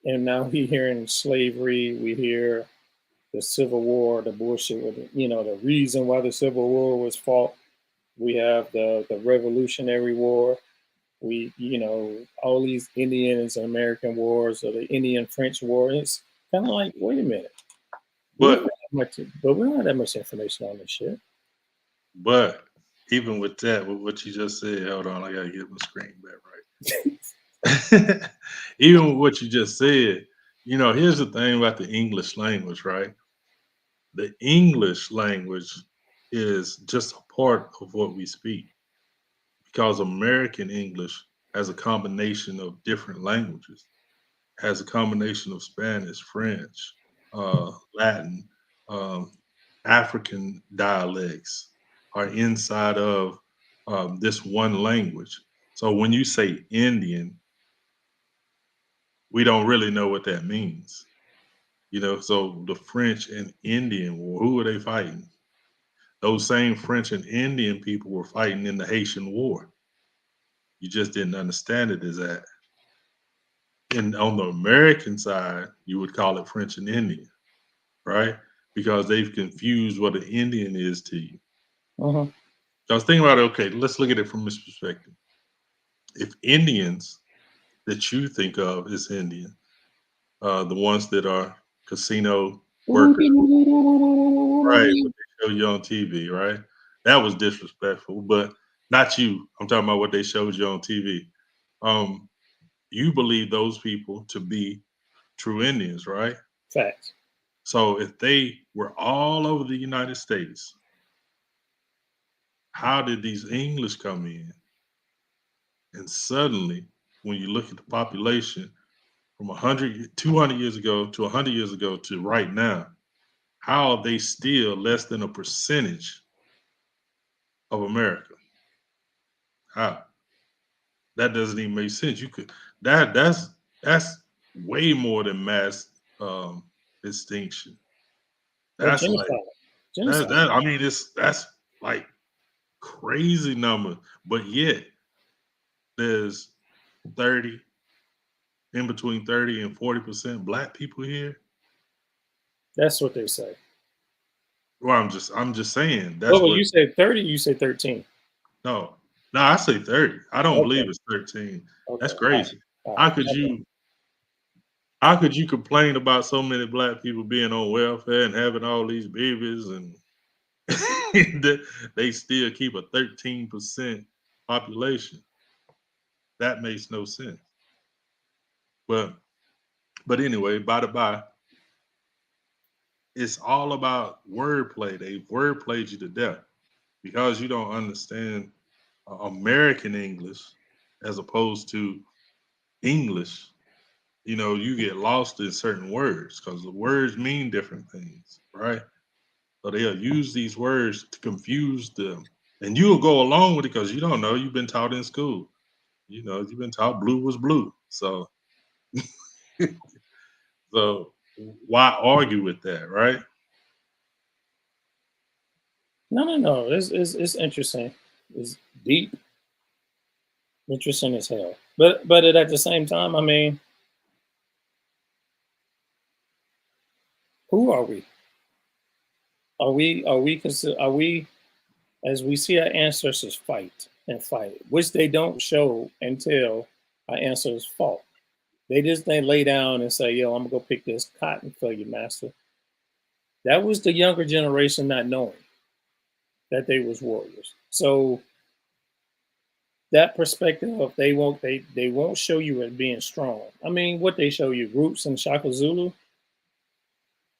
Speaker 2: and now we hearing slavery, we hear the Civil War, the bullshit with it, the reason why the Civil War was fought. We have the Revolutionary War. We, all these Indians and American wars or the Indian French war. It's kind of like, wait a minute, we don't have
Speaker 1: But
Speaker 2: much, but we don't have that much information on this shit.
Speaker 1: but even with that, with what you just said, hold on, I gotta get my screen back right. Even with what you just said, here's the thing about the English language, right? The English language is just a part of what we speak because American English has a combination of different languages, has a combination of Spanish, French, Latin, um, African dialects are inside of this one language. So when you say Indian, we don't really know what that means. So the French and Indian War, who were they fighting? Those same French and Indian people were fighting in the Haitian War. You just didn't understand it as that. And on the American side, you would call it French and Indian, right? Because they've confused what an Indian is to you.
Speaker 2: Uh-huh.
Speaker 1: So I was thinking about it, okay, let's look at it from this perspective. If Indians that you think of as Indian, the ones that are casino workers, right? What they show you on TV, right? That was disrespectful, but not you. I'm talking about what they showed you on TV. Um, you believe those people to be true Indians, right?
Speaker 2: Facts.
Speaker 1: So if they were all over the United States, how did these English come in? And suddenly, when you look at the population from 100, 200 years ago to 100 years ago to right now, how are they still less than a percentage of America? How? That doesn't even make sense. You could that's way more than mass extinction.
Speaker 2: Or
Speaker 1: That's like
Speaker 2: genocide.
Speaker 1: that
Speaker 2: Genocide.
Speaker 1: that I mean that's like crazy number, but yet there's 30 in between 30 and 40% black people here.
Speaker 2: That's what they say.
Speaker 1: Well, I'm just saying
Speaker 2: Well,
Speaker 1: that's
Speaker 2: when
Speaker 1: what.
Speaker 2: you say 30, you say 13.
Speaker 1: No, no, I say 30. I don't
Speaker 2: Okay.
Speaker 1: believe it's 13.
Speaker 2: Okay.
Speaker 1: That's
Speaker 2: All right.
Speaker 1: crazy.
Speaker 2: All right.
Speaker 1: How could
Speaker 2: Okay.
Speaker 1: you how could you complain about so many black people being on welfare and having all these babies and they still keep a 13% population? That makes no sense. But anyway, by the by, it's all about wordplay. They wordplayed you to death because you don't understand American English as opposed to English. You get lost in certain words because the words mean different things, right? So they'll use these words to confuse them. And you'll go along with it because you don't know. You've been taught in school. You've been taught blue was blue. So So why argue with that, right?
Speaker 2: No. It's interesting. It's deep, interesting as hell. But at the same time, I mean, who are we? Are we as we see our ancestors fight and fight, which they don't show until our ancestors fought. They lay down and say, "Yo, I'm gonna go pick this cotton for you, master." That was the younger generation not knowing that they was warriors. So that perspective of they won't show you as being strong. I mean, what they show you, Roots and Shaka Zulu,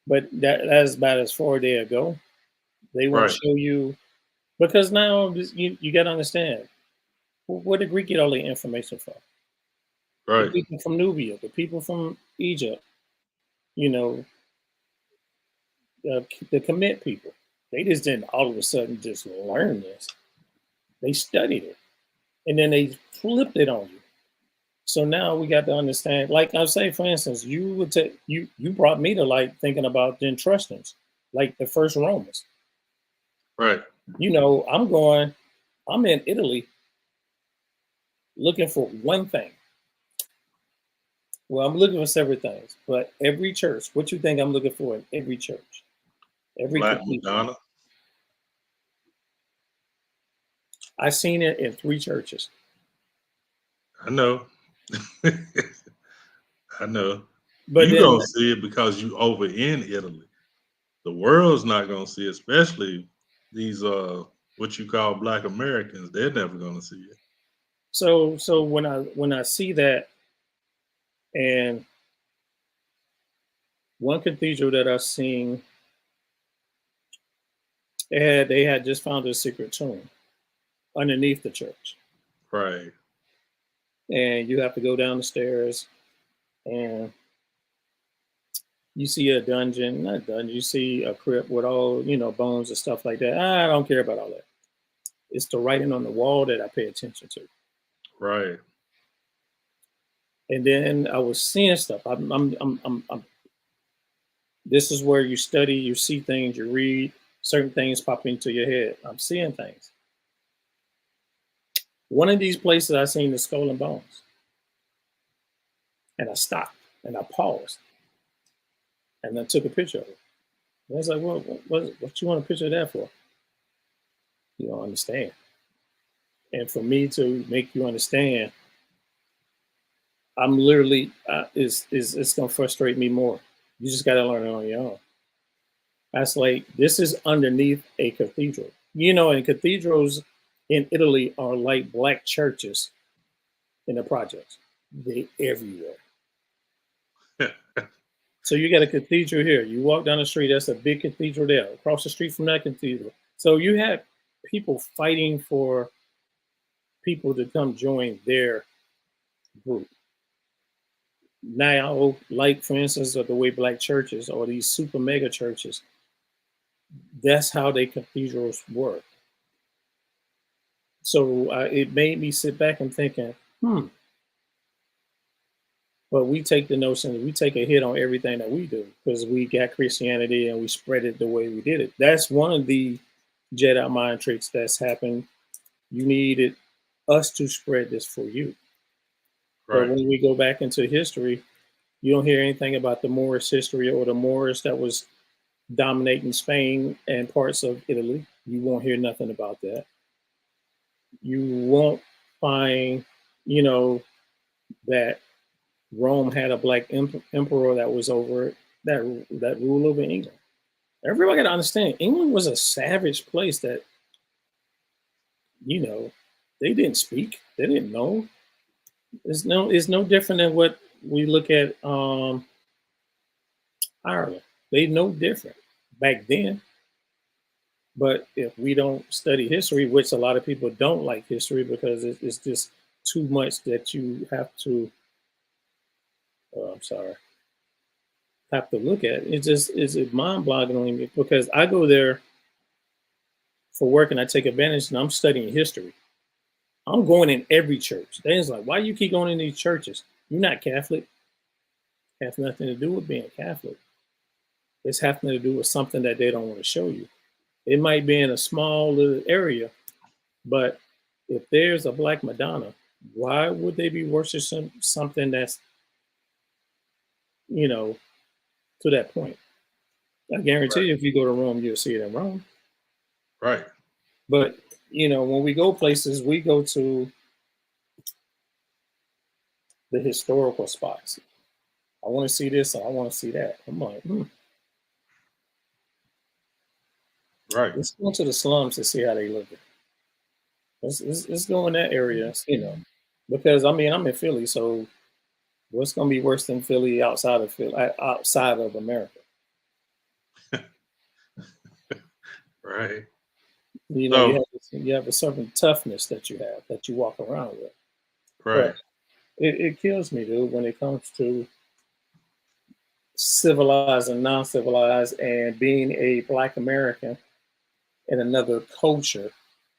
Speaker 2: but that's about as far they go. They won't
Speaker 1: Right,
Speaker 2: show you because now you got to understand where the Greek get all the information from. The
Speaker 1: right.
Speaker 2: people from Nubia, the people from Egypt, you know, the commit people. They just didn't all of a sudden just learn this. They studied it and then they flipped it on you. So now we got to understand. Like I say, for instance, you brought me to like thinking about the Etruscans, like the first Romans.
Speaker 1: Right.
Speaker 2: I'm in Italy looking for one thing. Well, I'm looking for several things, but every church, what you think I'm looking for in every church, every
Speaker 1: Black
Speaker 2: cathedral,
Speaker 1: Madonna.
Speaker 2: I seen it in 3 churches.
Speaker 1: I know. I know.
Speaker 2: But
Speaker 1: You
Speaker 2: then,
Speaker 1: gonna see it because you over in Italy. The world's not gonna see it, especially these what you call Black Americans. They're never gonna see it.
Speaker 2: so when I see that, and one cathedral that I seen, they had just found a secret tomb underneath the church,
Speaker 1: Right.
Speaker 2: and you have to go down the stairs, and you see a dungeon, not dungeon, you see a crypt with all bones and stuff like that. I don't care about all that. It's the writing on the wall that I pay attention to.
Speaker 1: Right.
Speaker 2: And then I was seeing stuff. This is where you study, you see things, you read, certain things pop into your head. I'm seeing things. One of these places I seen the skull and bones. And I stopped and I paused and then took a picture of it. And I was like, well, what you want a picture of that for? You don't understand. And for me to make you understand, I'm literally it's gonna frustrate me more. You just gotta learn it on your own. That's like this is underneath a cathedral. And cathedrals in Italy are like black churches in the projects. They everywhere. So you got a cathedral here. You walk down the street, that's a big cathedral there. Across the street from that cathedral. So you have people fighting for people to come join their group. Now, like for instance, of the way black churches or these super mega churches, that's how they cathedrals work. So it made me sit back and thinking, but we take the notion that we take a hit on everything that we do because we got Christianity and we spread it the way we did it. That's one of the Jedi mind tricks that's happened. You needed us to spread this for you. But
Speaker 1: Right.
Speaker 2: when we go back into history, you don't hear anything about the Moorish history or the Moorish that was dominating Spain and parts of Italy. You won't hear nothing about that. You won't find, that Rome had a black emperor that was over it, that ruled over England. Everybody got to understand, England was a savage place that, they didn't speak, they didn't know. It's no different than what we look at Ireland. They know different back then. But if we don't study history, which a lot of people don't like history because it's just too much that you have to, I'm sorry, have to look at. It's mind boggling because I go there for work and I take advantage and I'm studying history. I'm going in every church. They're like, why you keep going in these churches? You're not Catholic. has nothing to do with being Catholic. It's having to do with something that they don't want to show you. It might be in a small little area, but if there's a Black Madonna, why would they be worshiping something that's, you know, to that point? I guarantee
Speaker 1: Right.
Speaker 2: you, if you go to Rome, you'll see it in Rome.
Speaker 1: Right.
Speaker 2: But, when we go places, we go to the historical spots. I want to see this and I want to see that. I'm like,
Speaker 1: Right.
Speaker 2: let's go to the slums to see how they live. Let's go in that area, because I mean I'm in Philly, so what's going to be worse than Philly outside of Philly, outside of America?
Speaker 1: Right.
Speaker 2: You
Speaker 1: So,
Speaker 2: have a certain toughness that you walk around with.
Speaker 1: right.
Speaker 2: But it kills me, dude, when it comes to civilized and non-civilized, and being a Black American in another culture.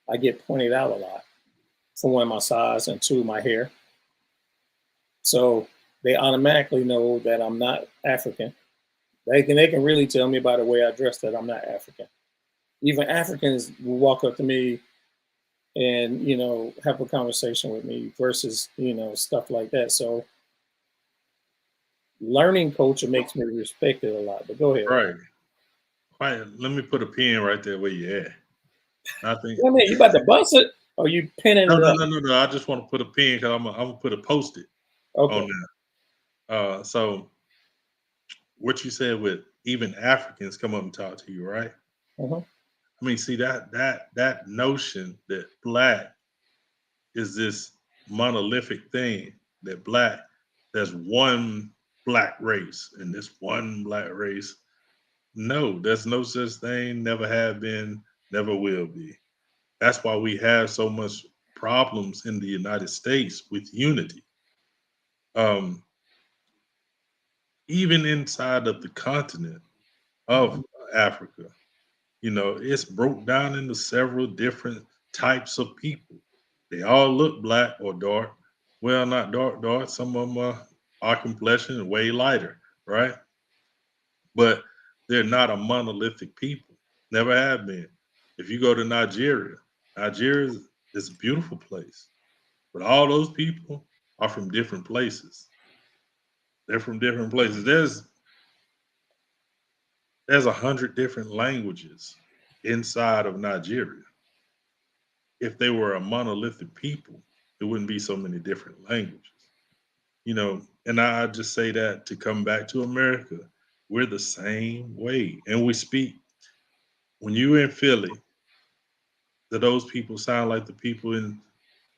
Speaker 2: I get pointed out a lot for one, my size, and two, my hair. So they automatically know that I'm not African. They can really tell me by the way I dress that I'm not African. Even Africans will walk up to me and have a conversation with me versus stuff like that. So learning culture makes me respect it a lot. But go ahead.
Speaker 1: Right. Right. Let me put a pin right there where you at. I think.
Speaker 2: Yeah, man, you about to bust it, or you pinning
Speaker 1: No,
Speaker 2: it
Speaker 1: no,
Speaker 2: up?
Speaker 1: no, no, no. I just want to put a pin because I'm gonna put a post-it on
Speaker 2: Okay.
Speaker 1: that. So what you said with even Africans come up and talk to you, right?
Speaker 2: Uh-huh.
Speaker 1: I mean, see that notion that Black is this monolithic thing, that Black, there's one Black race and this one Black race. No, there's no such thing, never have been, never will be. That's why we have so much problems in the United States with unity. Um, Even inside of the continent of Africa, it's broke down into several different types of people. They all look Black or dark. Well, not dark, dark. Some of them are complexion and way lighter, right? But they're not a monolithic people. Never have been. If you go to Nigeria, Nigeria is a beautiful place, but all those people are from different places. They're from different places. There's 100 different languages inside of Nigeria. If they were a monolithic people, there wouldn't be so many different languages. And I just say that to come back to America, we're the same way. And we speak, when you're in Philly, do those people sound like the people in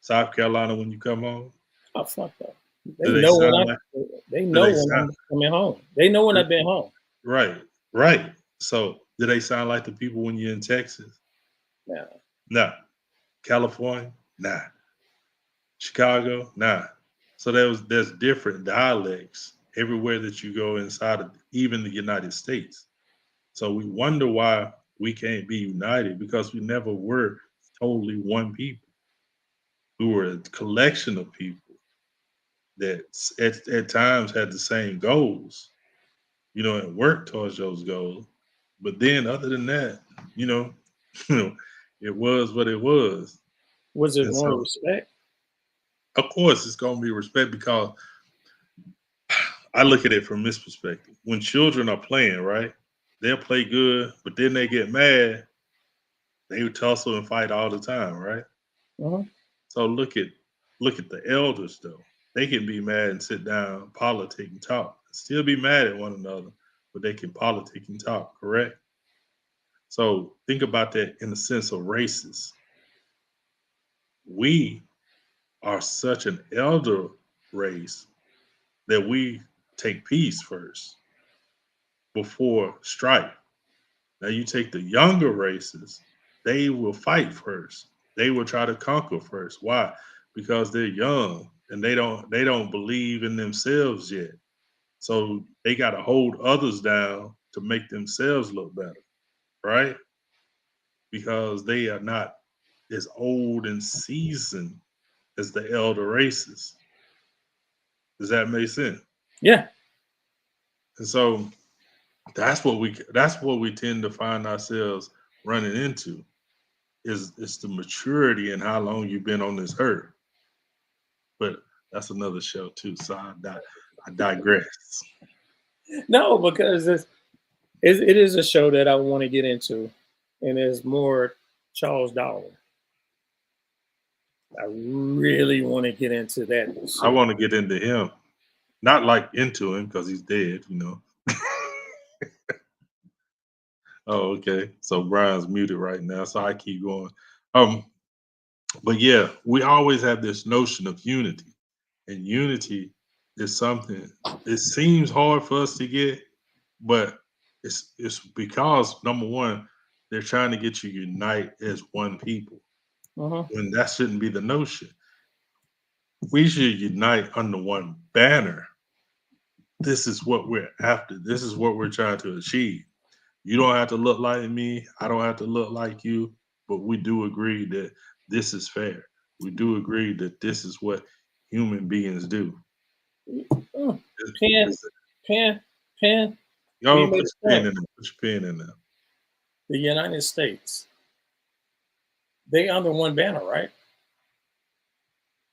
Speaker 1: South Carolina when you come home?
Speaker 2: Oh, fuck that. They
Speaker 1: Do they
Speaker 2: know when
Speaker 1: sound like,
Speaker 2: they
Speaker 1: do
Speaker 2: know
Speaker 1: they
Speaker 2: when
Speaker 1: sound,
Speaker 2: I'm coming home. They know when I've been home.
Speaker 1: right, right. So do they sound like the people when you're in Texas?
Speaker 2: Now,
Speaker 1: No. California? Nah. Chicago? Nah. So there's different dialects everywhere that you go inside of even the United States. So we wonder why we can't be united because we never were totally one people. We were a collection of people that at times had the same goals, and worked towards those goals. But then other than that, you know, you know, it was what it was.
Speaker 2: was it
Speaker 1: And
Speaker 2: more
Speaker 1: so
Speaker 2: respect?
Speaker 1: of course it's gonna be respect because I look at it from this perspective. When children are playing, right, they'll play good, but then they get mad, they would tussle and fight all the time, right?
Speaker 2: Uh-huh.
Speaker 1: So look at the elders though. They can be mad and sit down, politic and talk. Still be mad at one another, but they can politic and talk, correct? So think about that in the sense of races. We are such an elder race that we take peace first before strife. Now you take the younger races, they will fight first. They will try to conquer first. Why? Because they're young and they don't believe in themselves yet. So they got to hold others down to make themselves look better, right? Because they are not as old and seasoned as the elder races. Does that make sense?
Speaker 2: Yeah.
Speaker 1: And so that's what we tend to find ourselves running into is the maturity and how long you've been on this earth. But that's another show too. So I digress.
Speaker 2: No, because it is a show that I want to get into, and it's more Charles Darwin. I really want to get into that
Speaker 1: I
Speaker 2: shit.
Speaker 1: want to get into him, not like into him because he's dead, you know. Oh, okay. So Brian's muted right now, so I keep going. Um, but yeah, we always have this notion of unity, and unity is something. It seems hard for us to get, but it's because number one, they're trying to get you to unite as one people,
Speaker 2: Uh-huh.
Speaker 1: when that shouldn't be the notion. We should unite under one banner. This is what we're after. This is what we're trying to achieve. You don't have to look like me. I don't have to look like you. But we do agree that this is fair. We do agree that this is what human beings do.
Speaker 2: Uh, Pen, pen, pen. We
Speaker 1: Y'all
Speaker 2: made
Speaker 1: put
Speaker 2: a
Speaker 1: your pen
Speaker 2: point.
Speaker 1: in there. Put your pen in there.
Speaker 2: The United States, they under one banner, right?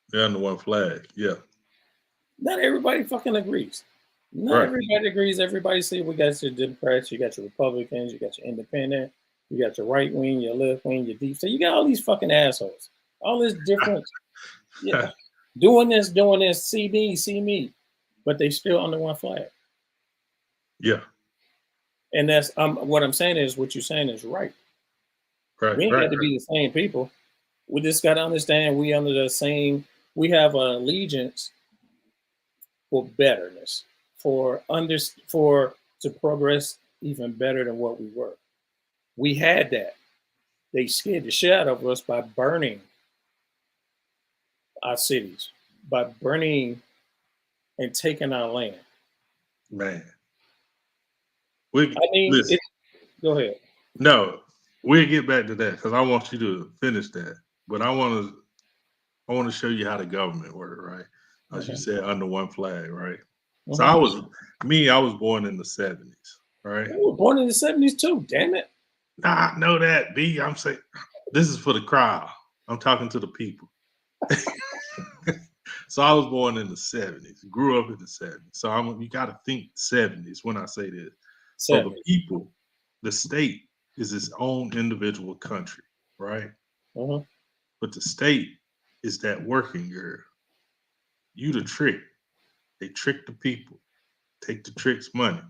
Speaker 1: They're under one flag. Yeah.
Speaker 2: Not everybody fucking agrees. Not
Speaker 1: Right.
Speaker 2: everybody agrees. Everybody see we got your Democrats, you got your Republicans, you got your Independent, you got your right wing, your left wing, your deep. So you got all these fucking assholes. All this different, yeah, doing this, see me, but they still under one flag.
Speaker 1: Yeah.
Speaker 2: And that's what I'm saying is what you're saying is right.
Speaker 1: Right.
Speaker 2: We ain't
Speaker 1: Right.
Speaker 2: got to
Speaker 1: Right.
Speaker 2: be the same people. We just got to understand we under the same. We have an allegiance for betterness, for to progress even better than what we were. We had that. They scared the shit out of us by burning our cities, by burning and taking our land.
Speaker 1: Man. We
Speaker 2: I mean,
Speaker 1: listen.
Speaker 2: it. Go ahead.
Speaker 1: No, we'll get back to that because I want you to finish that. But I want to show you how the government work, right? As you
Speaker 2: Uh-huh.
Speaker 1: said, under one flag, right? So
Speaker 2: Uh-huh.
Speaker 1: I was born in the 70s, right?
Speaker 2: We were born in the '70s too. Damn it.
Speaker 1: Nah, I know that, B. I'm saying this is for the crowd. I'm talking to the people. So I was born in the 70s, grew up in the 70s. So you got to think 70s when I say this. So the
Speaker 2: '70s.
Speaker 1: people, the state is its own individual country, right?
Speaker 2: Uh-huh.
Speaker 1: But the state is that working girl. You the trick. They trick the people, take the trick's money,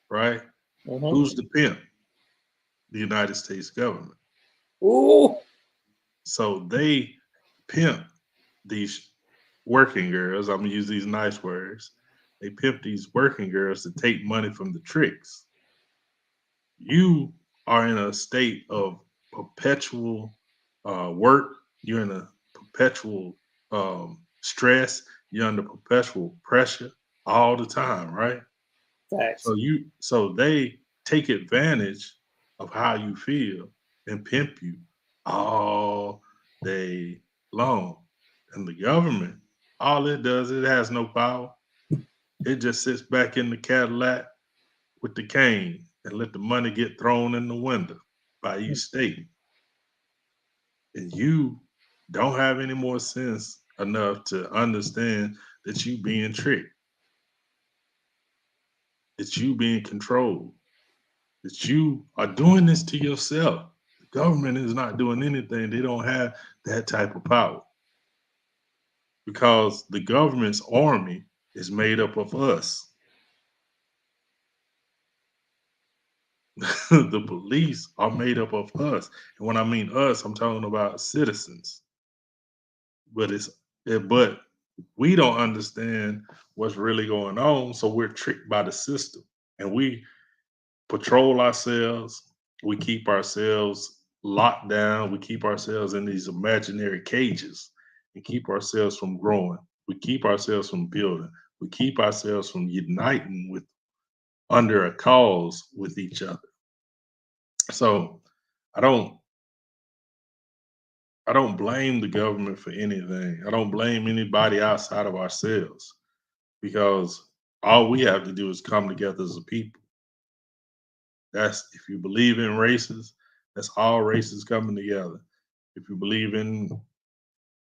Speaker 1: right?
Speaker 2: Uh-huh.
Speaker 1: Who's the pimp? The United States government.
Speaker 2: Ooh.
Speaker 1: So they pimp these working girls. I'm gonna use these nice words. They pimp these working girls to take money from the tricks. You are in a state of perpetual work. You're in a perpetual stress. You're under perpetual pressure all the time, right?
Speaker 2: Facts.
Speaker 1: So they take advantage of how you feel and pimp you all day long. And the government, all it does, it has no power. It just sits back in the Cadillac with the cane and let the money get thrown in the window by each state. And you don't have any more sense enough to understand that you being tricked, that you being controlled, that you are doing this to yourself. The government is not doing anything. They don't have that type of power because the government's army is made up of us. The police are made up of us. And when I mean us, I'm talking about citizens. But we don't understand what's really going on, so we're tricked by the system. And we patrol ourselves. We keep ourselves locked down. We keep ourselves in these imaginary cages and keep ourselves from growing. We keep ourselves from building. We keep ourselves from uniting with under a cause with each other. So I don't I don't blame the government for anything. I don't blame anybody outside of ourselves because All we have to do is come together as a people. That's if you believe in races, that's all races coming together. If you believe in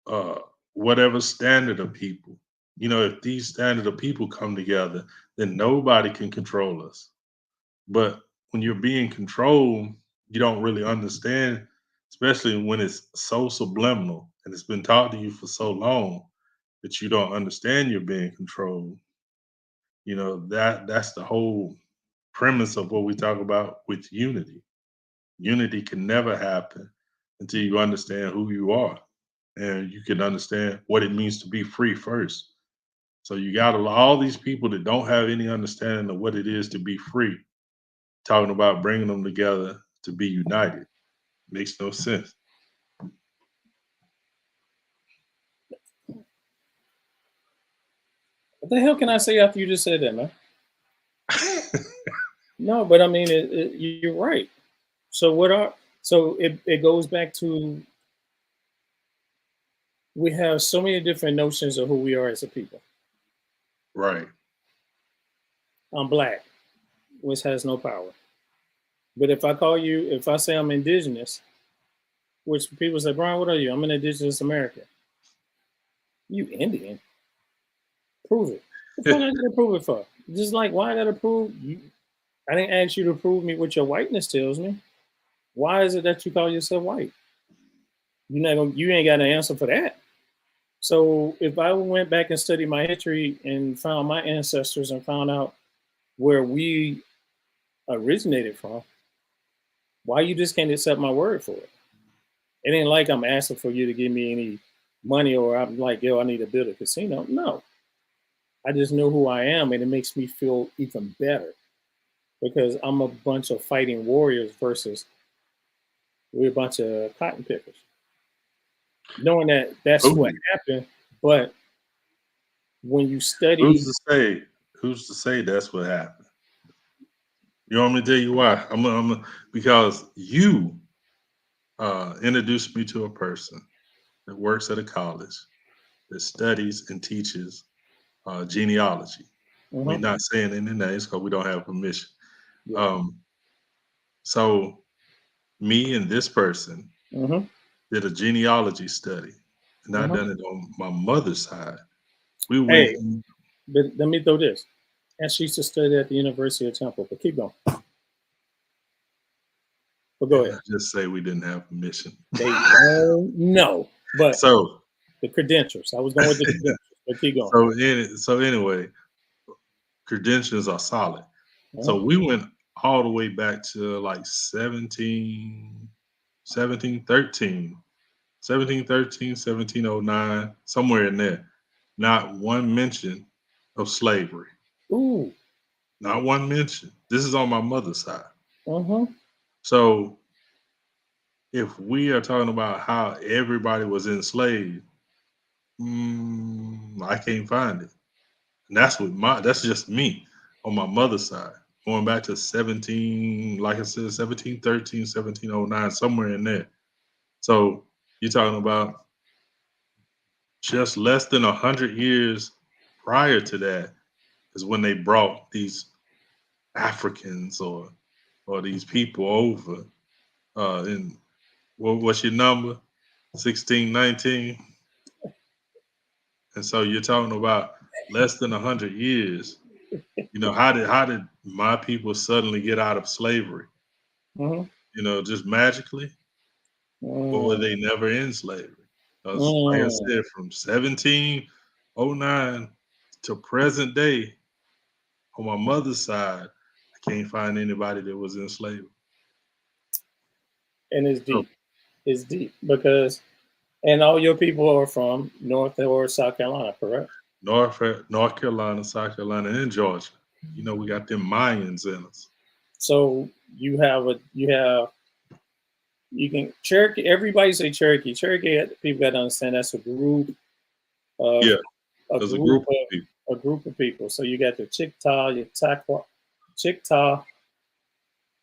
Speaker 1: uh, whatever standard of people, if these standard of people come together, then nobody can control us. But when you're being controlled, you don't really understand, especially when it's so subliminal and it's been taught to you for so long that you don't understand you're being controlled. That's the whole premise of what we talk about with unity. Unity can never happen until you understand who you are and you can understand what it means to be free first. So you got all these people that don't have any understanding of what it is to be free, talking about bringing them together to be united. Makes no sense.
Speaker 2: What the hell can I say after you just said that, man? No, but I mean, you're right. So it goes back to we have so many different notions of who we are as a people.
Speaker 1: Right.
Speaker 2: I'm black, which has no power. But if I say I'm indigenous, which people say, Brian, what are you? I'm an indigenous American. You Indian? Prove it. What the fuck I gotta prove it for? Just like why I gotta prove you? I didn't ask you to prove me what your whiteness tells me. Why is it that you call yourself white? You ain't got an answer for that. So if I went back and studied my history and found my ancestors and found out where we originated from, why you just can't accept my word for it? It ain't like I'm asking for you to give me any money or I'm like, yo, I need to build a casino. No, I just know who I am and it makes me feel even better because I'm a bunch of fighting warriors versus we're a bunch of cotton pickers. Knowing that that's what
Speaker 1: Who?
Speaker 2: happened, but when you
Speaker 1: Who's
Speaker 2: study,
Speaker 1: to say? Who's to say that's what happened? You want me to tell you why? Because you introduced me to a person that works at a college that studies and teaches genealogy. We're
Speaker 2: uh-huh,
Speaker 1: not saying any names because we don't have permission.
Speaker 2: yeah,
Speaker 1: Um, so me and this person
Speaker 2: uh-huh,
Speaker 1: did a genealogy study, and I
Speaker 2: uh-huh.
Speaker 1: done it on my mother's side. We went
Speaker 2: Hey,
Speaker 1: and
Speaker 2: but let me throw this. And she used to study at the University of Temple, but keep going. But go ahead.
Speaker 1: just say we didn't have permission.
Speaker 2: They don't know, but
Speaker 1: So
Speaker 2: the credentials. I was going with the credentials, but keep going.
Speaker 1: so anyway, credentials are solid.
Speaker 2: Uh-huh.
Speaker 1: So we went all the way back to like 1713, 1709, somewhere in there. Not one mention of slavery.
Speaker 2: Ooh,
Speaker 1: Not one mention. This is on my mother's side.
Speaker 2: uh-huh.
Speaker 1: So if we are talking about how everybody was enslaved, I can't find it. And that's just me on my mother's side. Going back to 17, like I said, 1713, 1709, somewhere in there. So you're talking about just less than 100 years prior to that is when they brought these Africans or these people over. And what's your number? 1619. And so you're talking about less than 100 years. How did my people suddenly get out of slavery?
Speaker 2: Uh-huh.
Speaker 1: Just magically, or were
Speaker 2: Mm,
Speaker 1: they never in slavery? Because, like I
Speaker 2: mm.
Speaker 1: said, from 1709 to present day, on my mother's side, I can't find anybody that was in slavery.
Speaker 2: And it's
Speaker 1: So
Speaker 2: deep. It's deep because, and all your people are from North or South Carolina, correct?
Speaker 1: North Carolina, South Carolina, and Georgia. We got them Mayans in us.
Speaker 2: So you can Cherokee. Everybody say Cherokee. Cherokee people got to understand that's of
Speaker 1: Yeah,
Speaker 2: a
Speaker 1: there's a
Speaker 2: group
Speaker 1: group of people.
Speaker 2: of a group of people. So you got your Chickaw, your Chickaw.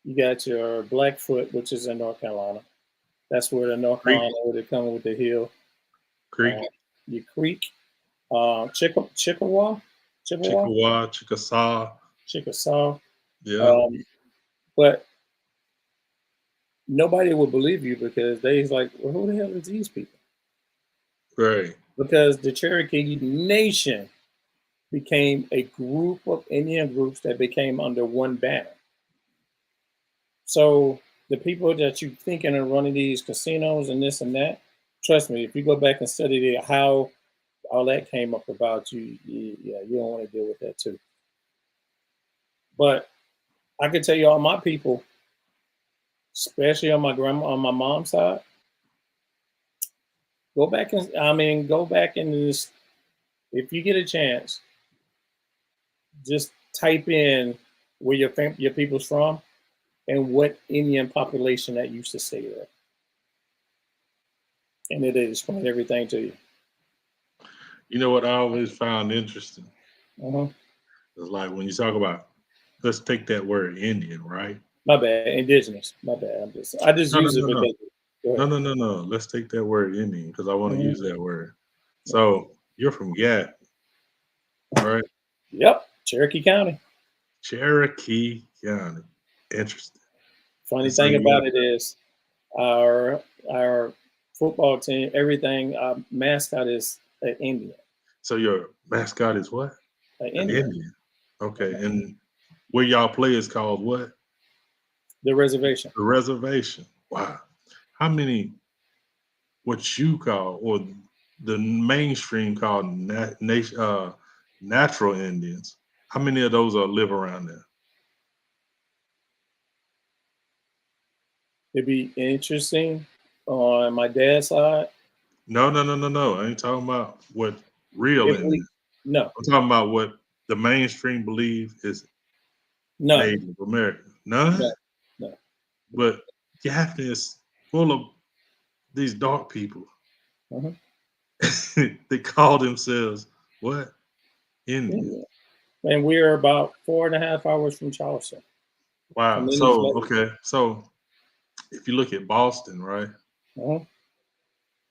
Speaker 2: You got your Blackfoot, which is in North Carolina. That's where the North
Speaker 1: Creek,
Speaker 2: Carolina where they come with the hill.
Speaker 1: Creek.
Speaker 2: Your Creek, Chippewa, Chippewa,
Speaker 1: Chickasaw, Chickasaw.
Speaker 2: Chickasaw.
Speaker 1: Yeah,
Speaker 2: Um, but nobody would believe you because they's like, well, who the hell is these people?
Speaker 1: right.
Speaker 2: Because the Cherokee Nation became a group of Indian groups that became under one banner. So the people that you thinking are running these casinos and this and that, trust me, if you go back and study how all that came up about yeah, you don't want to deal with that too. But I can tell you all my people, especially on on my mom's side, go back and just, if you get a chance, just type in where your people's from and what Indian population that used to stay there, and it'll explain everything to you.
Speaker 1: You know what I always found interesting
Speaker 2: Uh-huh.
Speaker 1: is like when you talk about, let's take that word Indian, right?
Speaker 2: My bad, indigenous. My bad. I just
Speaker 1: No, no,
Speaker 2: use it
Speaker 1: no, no,
Speaker 2: because. Go
Speaker 1: no,
Speaker 2: ahead.
Speaker 1: no, no, no. Let's take that word Indian because I want to
Speaker 2: Mhm.
Speaker 1: use that word. So you're from Gap, right?
Speaker 2: Yep, Cherokee County.
Speaker 1: Cherokee County. Interesting.
Speaker 2: Funny
Speaker 1: And so
Speaker 2: thing
Speaker 1: you
Speaker 2: about
Speaker 1: got
Speaker 2: it is our our football team, everything, mascot is an Indian.
Speaker 1: so your mascot is what?
Speaker 2: An
Speaker 1: An
Speaker 2: Indian.
Speaker 1: Indian. Okay.
Speaker 2: Uh-huh.
Speaker 1: And where y'all play is called what?
Speaker 2: The reservation.
Speaker 1: The reservation. Wow. How many what you call or the mainstream called natural Indians? How many of those are live around there?
Speaker 2: It'd be interesting on my dad's side
Speaker 1: No, no, no, no, no. I ain't talking about what real
Speaker 2: if we
Speaker 1: Indians.
Speaker 2: no,
Speaker 1: I'm talking about what the mainstream believe is
Speaker 2: none,
Speaker 1: Native American. None,
Speaker 2: no, no.
Speaker 1: but Gaffney is full of these dark people.
Speaker 2: Uh-huh.
Speaker 1: They call themselves what? Indian.
Speaker 2: Indian. And we're about 4.5 hours from Charleston, from
Speaker 1: Wow.
Speaker 2: any
Speaker 1: So
Speaker 2: place.
Speaker 1: okay. So if you look at Boston, right?
Speaker 2: Uh-huh.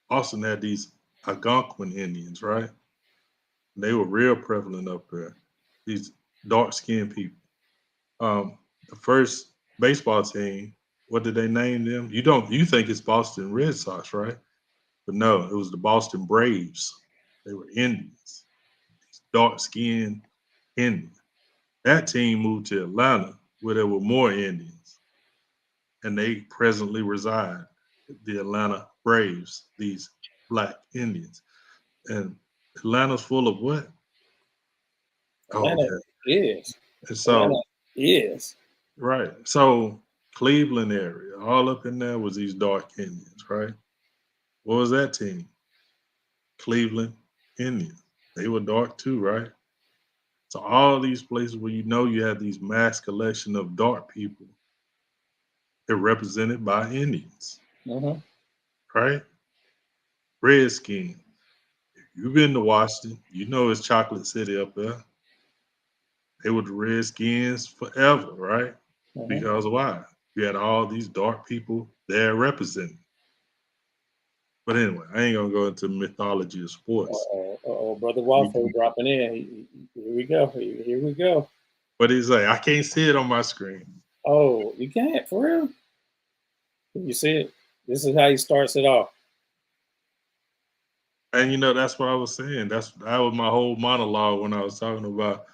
Speaker 1: Boston had these Algonquin Indians, right? They were real prevalent up there. These dark skinned people. The first baseball team, what did they name them? You think it's Boston Red Sox, right? But no, it was the Boston Braves. They were Indians, dark skinned Indians. That team moved to Atlanta where there were more Indians, and they presently reside. The Atlanta Braves, these black Indians. And Atlanta's full of what? Oh,
Speaker 2: Atlanta
Speaker 1: okay.
Speaker 2: is.
Speaker 1: And
Speaker 2: Atlanta
Speaker 1: so,
Speaker 2: is.
Speaker 1: right. So Cleveland area, all up in there was these dark Indians, right? What was that team? Cleveland Indians. They were dark too, right? So all these places where you know you have these mass collection of dark people, they're represented by Indians,
Speaker 2: Uh-huh.
Speaker 1: right? Redskin. You've been to Washington, you know it's Chocolate City up there. They were the Redskins forever, right?
Speaker 2: Uh-huh.
Speaker 1: Because why? You had all these dark people there representing. But anyway, I ain't gonna go into mythology of sports.
Speaker 2: Uh-oh, uh-oh, Brother
Speaker 1: We
Speaker 2: Waffle
Speaker 1: can,
Speaker 2: dropping in. Here we go. Here we go.
Speaker 1: what is that? I can't see it on my screen.
Speaker 2: Oh, you can't, for real? Can you see it? This is how he starts it off.
Speaker 1: And that's what I was saying. That was my whole monologue when I was talking about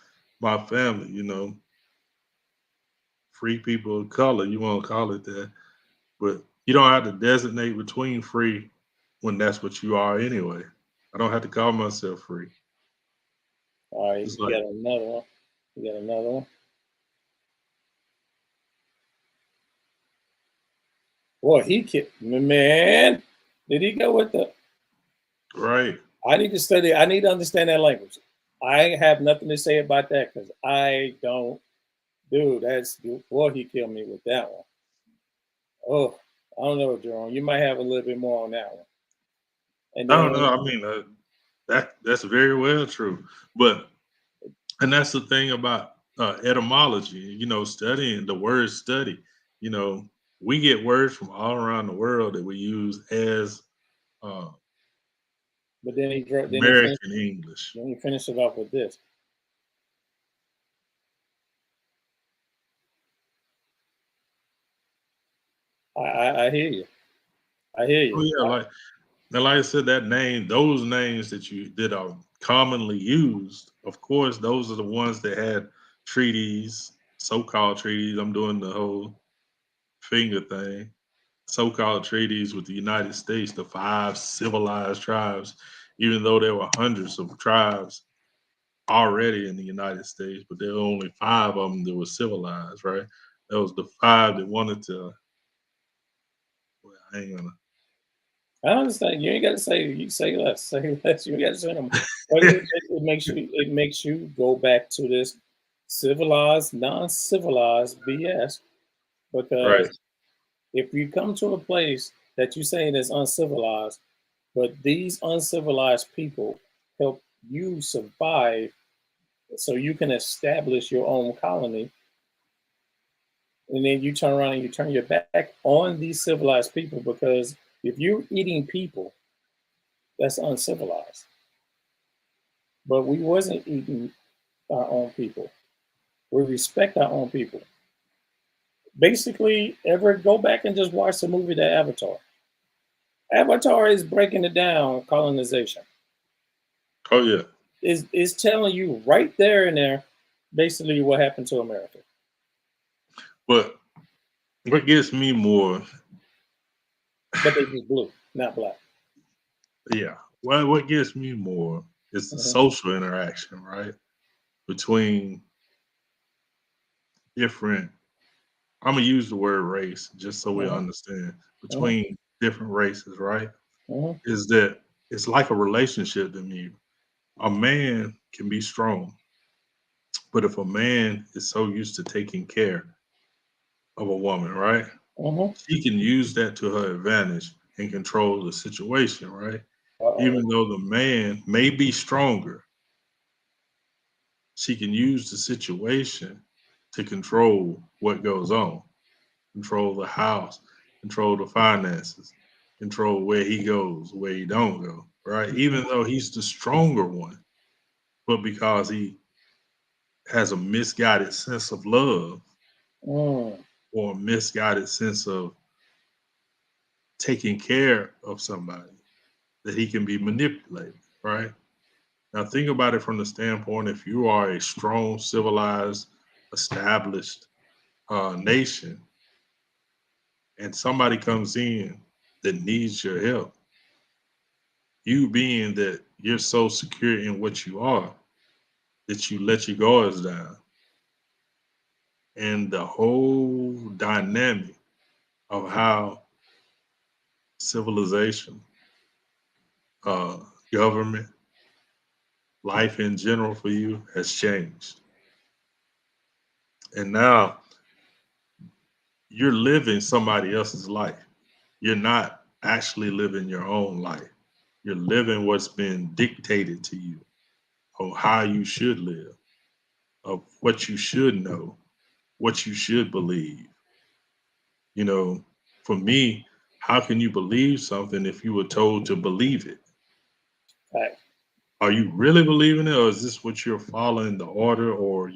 Speaker 1: my family. Free people of color. You want to call it that, but you don't have to designate between free when that's what you are anyway. I don't have to call myself free.
Speaker 2: All right,
Speaker 1: It's
Speaker 2: you
Speaker 1: like
Speaker 2: got another one. You got another one. Boy, he killed man. Did he go with the?
Speaker 1: right.
Speaker 2: I need to study. I need to understand that language. I have nothing to say about that because I don't. Dude, that's boy. He killed me with that one. Oh, I don't know, Jerome. You might have a little bit more on that one. And
Speaker 1: I don't know.
Speaker 2: then,
Speaker 1: I mean, that's very well true. But and that's the thing about etymology. Studying the word study. You know, we get words from all around the world that we use as uh,
Speaker 2: but then he finished.
Speaker 1: American English.
Speaker 2: Then he finished it off with this. I hear you. I hear
Speaker 1: Oh
Speaker 2: you.
Speaker 1: yeah, like I said, that name, those names that are commonly used, of course, those are the ones that had treaties, so-called treaties. I'm doing the whole finger thing. So-called treaties with the United States, the five civilized tribes, even though there were hundreds of tribes already in the United States, but there were only five of them that were civilized, right? That was the five that wanted to. Well, I ain't gonna.
Speaker 2: I understand. You ain't got to say. You say less. Say less. You ain't got to say no more. But it makes you. It makes you go back to this civilized, non-civilized BS.
Speaker 1: Right.
Speaker 2: Because if you come to a place that you saying is uncivilized, but these uncivilized people help you survive, so you can establish your own colony, and then you turn around and you turn your back on these civilized people because if you're eating people, that's uncivilized. But we wasn't eating our own people. We respect our own people. Basically, ever go back and just watch the movie The Avatar. Avatar is breaking it down, colonization.
Speaker 1: Oh yeah.
Speaker 2: Is telling you right there and there, basically what happened to America.
Speaker 1: But what gets me more,
Speaker 2: But they just blue, not black.
Speaker 1: yeah, what gets me more is the
Speaker 2: Mhm,
Speaker 1: social interaction, right? Between different, I'm gonna use the word race just so we
Speaker 2: mhm,
Speaker 1: understand.
Speaker 2: mhm,
Speaker 1: Between different races, right?
Speaker 2: mhm,
Speaker 1: Is that it's like a relationship to me. A man can be strong, but if a man is so used to taking care of a woman, right?
Speaker 2: mhm.
Speaker 1: She can use that to her advantage and control the situation, right?
Speaker 2: Uh-oh.
Speaker 1: Even though the man may be stronger, she can use the situation to control what goes on, control the house, control the finances, control where he goes, where he don't go, right? Even though he's the stronger one, but because he has a misguided sense of love
Speaker 2: Mm,
Speaker 1: or a misguided sense of taking care of somebody, that he can be manipulated, right? Now, think about it from the standpoint if you are a strong, civilized, established nation, and somebody comes in that needs your help, you being that you're so secure in what you are that you let your guards down, and the whole dynamic of how civilization, uh, government, life in general for you has changed. And now you're living somebody else's life. You're not actually living your own life. You're living what's been dictated to you on how you should live, of what you should know, what you should believe. You know, for me, how can you believe something if you were told to believe it?
Speaker 2: fact.
Speaker 1: Are you really believing it, or is this what you're following the order, or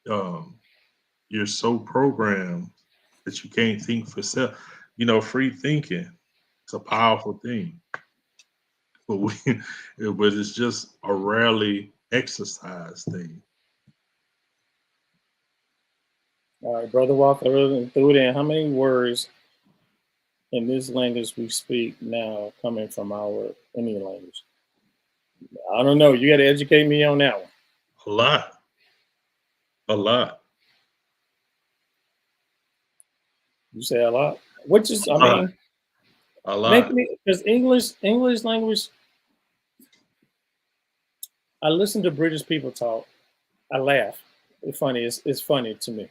Speaker 1: um, you're so programmed that you can't think for self? You know, free thinking, it's a powerful thing, but we, but it's just a rarely exercised thing.
Speaker 2: All right, Brother Walker threw it in. How many words in this language we speak now coming from our Indian language? I don't know. You got to educate me on that one.
Speaker 1: A lot, a lot,
Speaker 2: You say a lot. Which is, I
Speaker 1: a lot,
Speaker 2: mean,
Speaker 1: a
Speaker 2: make
Speaker 1: lot.
Speaker 2: me because English language. I listen to British people talk. I laugh. It's funny. It's funny to me.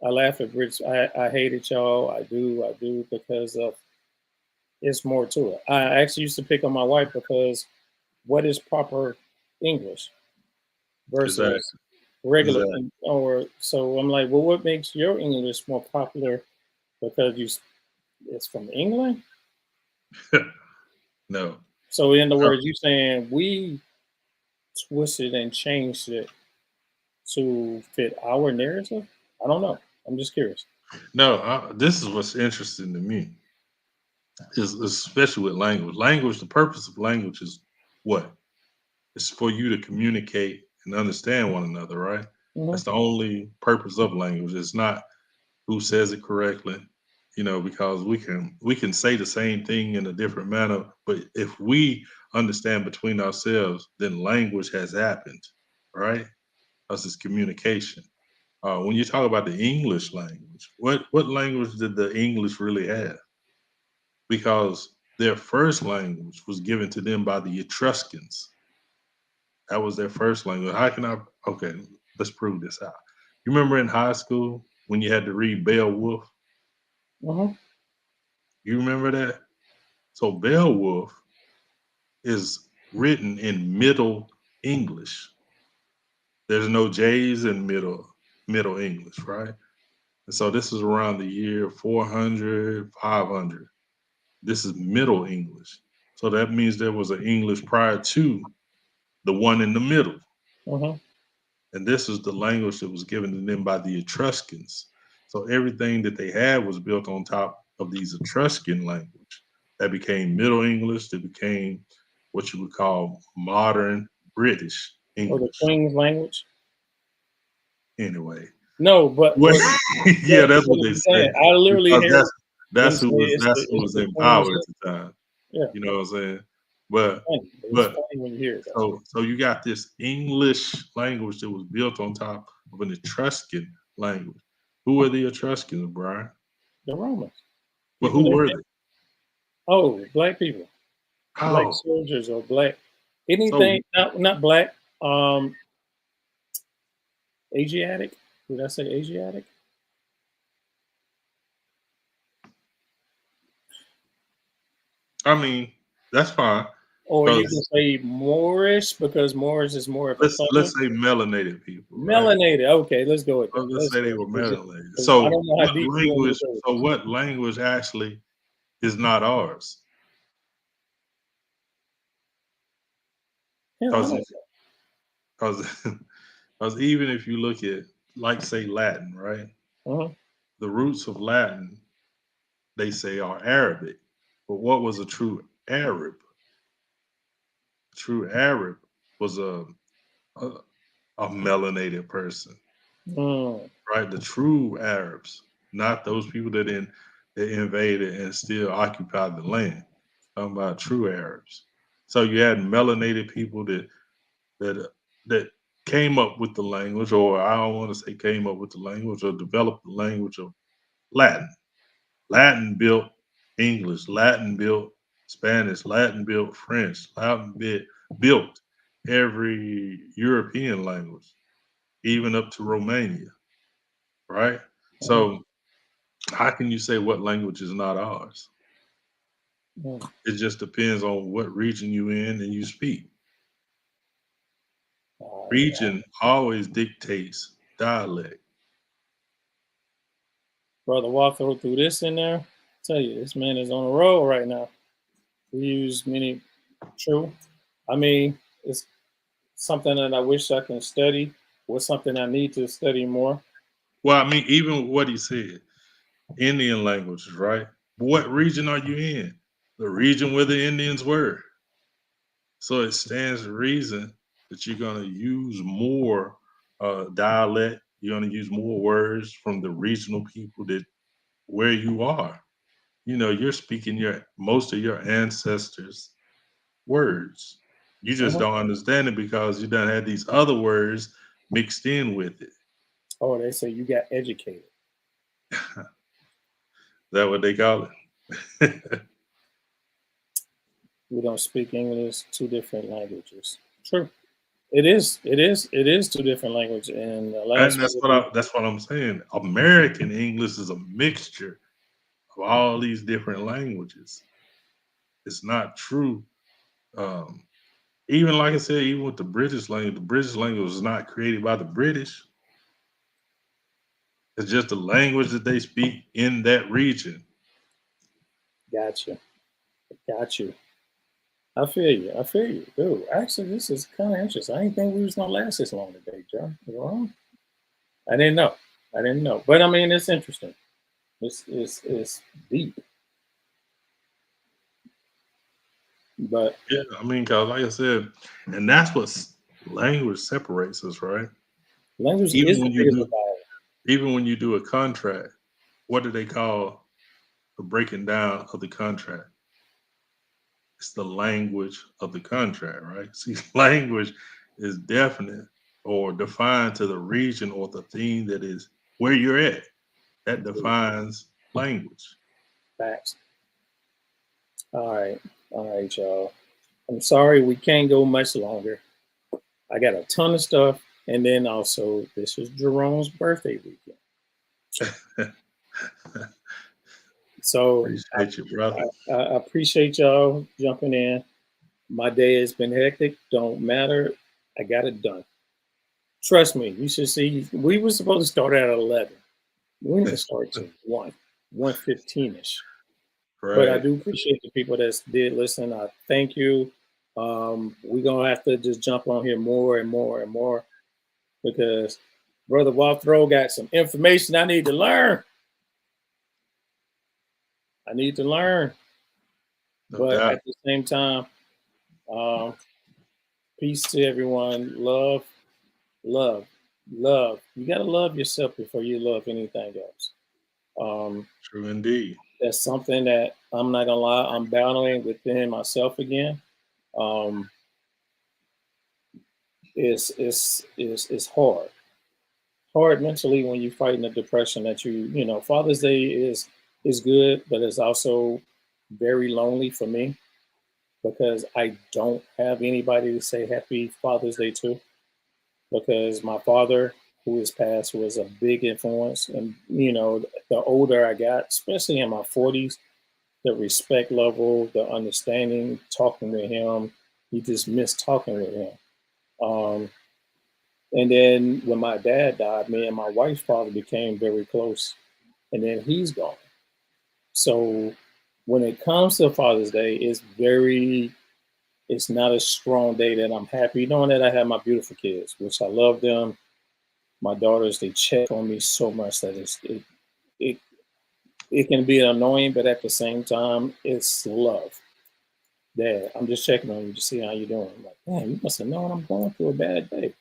Speaker 2: I laugh at British. I hate it, y'all. I do because of it's more to it. I actually used to pick on my wife because what is proper English
Speaker 1: Exactly,
Speaker 2: versus regular,
Speaker 1: exactly.
Speaker 2: or so I'm like, well, what makes your English more popular? Because it's from England.
Speaker 1: No,
Speaker 2: So in other
Speaker 1: no.
Speaker 2: words, you saying we twisted and changed it to fit our narrative? I don't know. I'm just curious.
Speaker 1: No, this is what's interesting to me is especially with language. Language, the purpose of language is what? It's for you to communicate and understand one another, right?
Speaker 2: Hmm.
Speaker 1: That's the only purpose of language. It's not who says it correctly, because we can say the same thing in a different manner, but if we understand between ourselves, then language has happened, right? Because it's communication. When you talk about the English language, what language did the English really have? Because their first language was given to them by the Etruscans. That was their first language. How can I? Okay, let's prove this out. You remember in high school when you had to read Beowulf?
Speaker 2: Hmm.
Speaker 1: You remember that? So Beowulf is written in Middle English. There's no J's in Middle English, right? And so this is around the year 400, 500. This is Middle English. So that means there was an English prior to the one in the middle.
Speaker 2: Hmm.
Speaker 1: And this is the language that was given to them by the Etruscans. So everything that they had was built on top of these Etruscan language that became Middle English, that became what you would call modern British
Speaker 2: Or the
Speaker 1: English.
Speaker 2: Queen's language.
Speaker 1: Anyway,
Speaker 2: No, but
Speaker 1: well,
Speaker 2: yeah,
Speaker 1: yeah, that's
Speaker 2: that's
Speaker 1: what
Speaker 2: what
Speaker 1: they
Speaker 2: I'm
Speaker 1: say
Speaker 2: saying. I literally
Speaker 1: because
Speaker 2: heard them
Speaker 1: that's
Speaker 2: say
Speaker 1: who was
Speaker 2: it's
Speaker 1: that's
Speaker 2: the
Speaker 1: who was in
Speaker 2: Queen's
Speaker 1: power at
Speaker 2: language.
Speaker 1: the time.
Speaker 2: Yeah,
Speaker 1: You know what I'm saying? But
Speaker 2: funny. It's
Speaker 1: but
Speaker 2: funny when you hear it though.
Speaker 1: so you got this English language that was built on top of an Etruscan language. Who were the Etruscans, Brian?
Speaker 2: The Romans,
Speaker 1: But
Speaker 2: people
Speaker 1: who
Speaker 2: that
Speaker 1: were
Speaker 2: came,
Speaker 1: they?
Speaker 2: oh, black people, black
Speaker 1: Oh,
Speaker 2: soldiers or black
Speaker 1: so
Speaker 2: anything, not black, Asiatic. Did I say Asiatic?
Speaker 1: I mean that's fine
Speaker 2: Or you can
Speaker 1: because
Speaker 2: say Moorish because Moorish is more of a
Speaker 1: let's
Speaker 2: color.
Speaker 1: say melanated people, right?
Speaker 2: Melanated. Okay, let's go with that.
Speaker 1: Let's
Speaker 2: Let's
Speaker 1: say
Speaker 2: go.
Speaker 1: they were melanated.
Speaker 2: 'Cause I
Speaker 1: So
Speaker 2: don't know how
Speaker 1: what
Speaker 2: deep you want to
Speaker 1: language?
Speaker 2: go with
Speaker 1: So
Speaker 2: this.
Speaker 1: what language actually is not ours?
Speaker 2: Yeah, I
Speaker 1: Because
Speaker 2: don't
Speaker 1: because because even if you look at like say Latin, right?
Speaker 2: know. Uh-huh.
Speaker 1: The roots of Latin they say are Arabic. But what was a true Arab? True Arab was a, a melanated person,
Speaker 2: Mm,
Speaker 1: right? The true Arabs, not those people that invaded and still occupied the land. Talking about true Arabs. So you had melanated people that came up with the language, or I don't want to say came up with the language, or developed the language of Latin. Latin built English, Latin built Spanish, Latin built French, built every European language, even up to Romania, right?
Speaker 2: uh-huh.
Speaker 1: So, how can you say what language is not ours?
Speaker 2: Mm.
Speaker 1: It just depends on what region you in and you speak.
Speaker 2: Yeah.
Speaker 1: Region always dictates dialect.
Speaker 2: Brother Walker threw this in there. Tell you, this man is on a roll right now. We use many true. I mean, it's something that I wish I can study. Was something I need to study more.
Speaker 1: Well, I mean, even what he said, Indian languages, right? What region are you in? The region where the Indians were. So it stands to reason that you're going to use more dialect. You're going to use more words from the regional people that where you are. You're speaking your most of your ancestors' words. You just
Speaker 2: Uh-huh.
Speaker 1: don't understand it because you done had these other words mixed in with it.
Speaker 2: Oh, they say you got educated.
Speaker 1: Is that what they call it?
Speaker 2: We don't speak English, two different languages. True. It is. It is. It is two different languages. And the
Speaker 1: And
Speaker 2: last one
Speaker 1: that's
Speaker 2: would
Speaker 1: what
Speaker 2: be
Speaker 1: I'm saying. American English is a mixture of all these different languages. It's not true. Um, Even like I said, even with the British language was not created by the British. It's just the language that they speak in that region.
Speaker 2: got you. Got you. I feel you. I feel you. Dude, actually, this is kind of interesting. I didn't think we was gonna last this long today, John. You wrong? I didn't know. I didn't know. But I mean, it's interesting. It's deep, but
Speaker 1: Yeah, I mean, cause like I said, and that's what language separates us, right?
Speaker 2: language
Speaker 1: Even
Speaker 2: is the
Speaker 1: when you
Speaker 2: biggest
Speaker 1: do,
Speaker 2: divide.
Speaker 1: even when you do a contract, what do they call the breaking down of the contract? It's the language of the contract, right? See, language is definite or defined to the region or the thing that is where you're at. That defines language.
Speaker 2: Facts. All right, y'all. I'm sorry we can't go much longer. I got a ton of stuff, and then also this is Jerome's birthday weekend, so
Speaker 1: Appreciate you, brother.
Speaker 2: I appreciate y'all jumping in. My day has been hectic. Don't matter. I got it done. Trust me. You should see. We were supposed to start at 11. We didn't start till 1:15 ish. But I
Speaker 1: Right.
Speaker 2: do appreciate the people that did listen. I thank you. We're gonna have to just jump on here more and more and more because Brother Walthrow got some information I need to learn. I need to learn.
Speaker 1: No
Speaker 2: But
Speaker 1: doubt.
Speaker 2: at the same time, um, peace to everyone. Love, love, love. You gotta love yourself before you love anything else. Um,
Speaker 1: True indeed.
Speaker 2: that's something that I'm not gonna lie, I'm battling within myself again. Um, it's hard mentally when you're fighting a depression that Father's Day is good, but it's also very lonely for me because I don't have anybody to say happy Father's Day to because my father who is passed was a big influence, and the older I got, especially in my 40s, the respect level, the understanding, talking with him, you just miss talking with him. um, And then when my dad died, me and my wife's father became very close. And then he's gone. So when it comes to Father's Day, it's not a strong day that I'm happy knowing that I have my beautiful kids, which I love them. My daughters, they check on me so much that it, it can be annoying, but at the same time, it's love. Dad, I'm just checking on you to see how you're doing. I'm like, man, you must have known I'm going through a bad day.